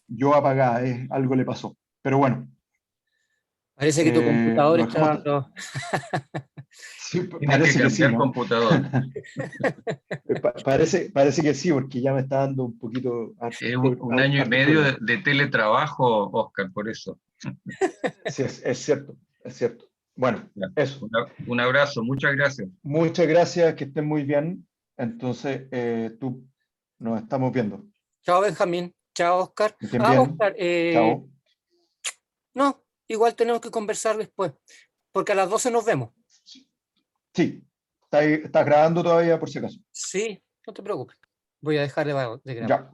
yo apagada. Algo le pasó. Pero bueno. Parece que tu computador lo está dejamos- dando... Sí, Tienes que parece que sí, cambiar ¿no? computador. Parece que sí, porque ya me está dando un poquito... Es un año y hartos medio problemas. de teletrabajo, Oscar, por eso. Sí, es cierto, es cierto. Bueno, Ya. eso. Un abrazo, muchas gracias. Muchas gracias, que estén muy bien. Entonces, nos estamos viendo. Chao, Benjamín. Chao, Oscar. Que estén bien. Oscar, Chao. no, igual tenemos que conversar después, porque a las 12 nos vemos. Sí, estás grabando todavía por si acaso. Sí, no te preocupes. Voy a dejar de grabar. Ya.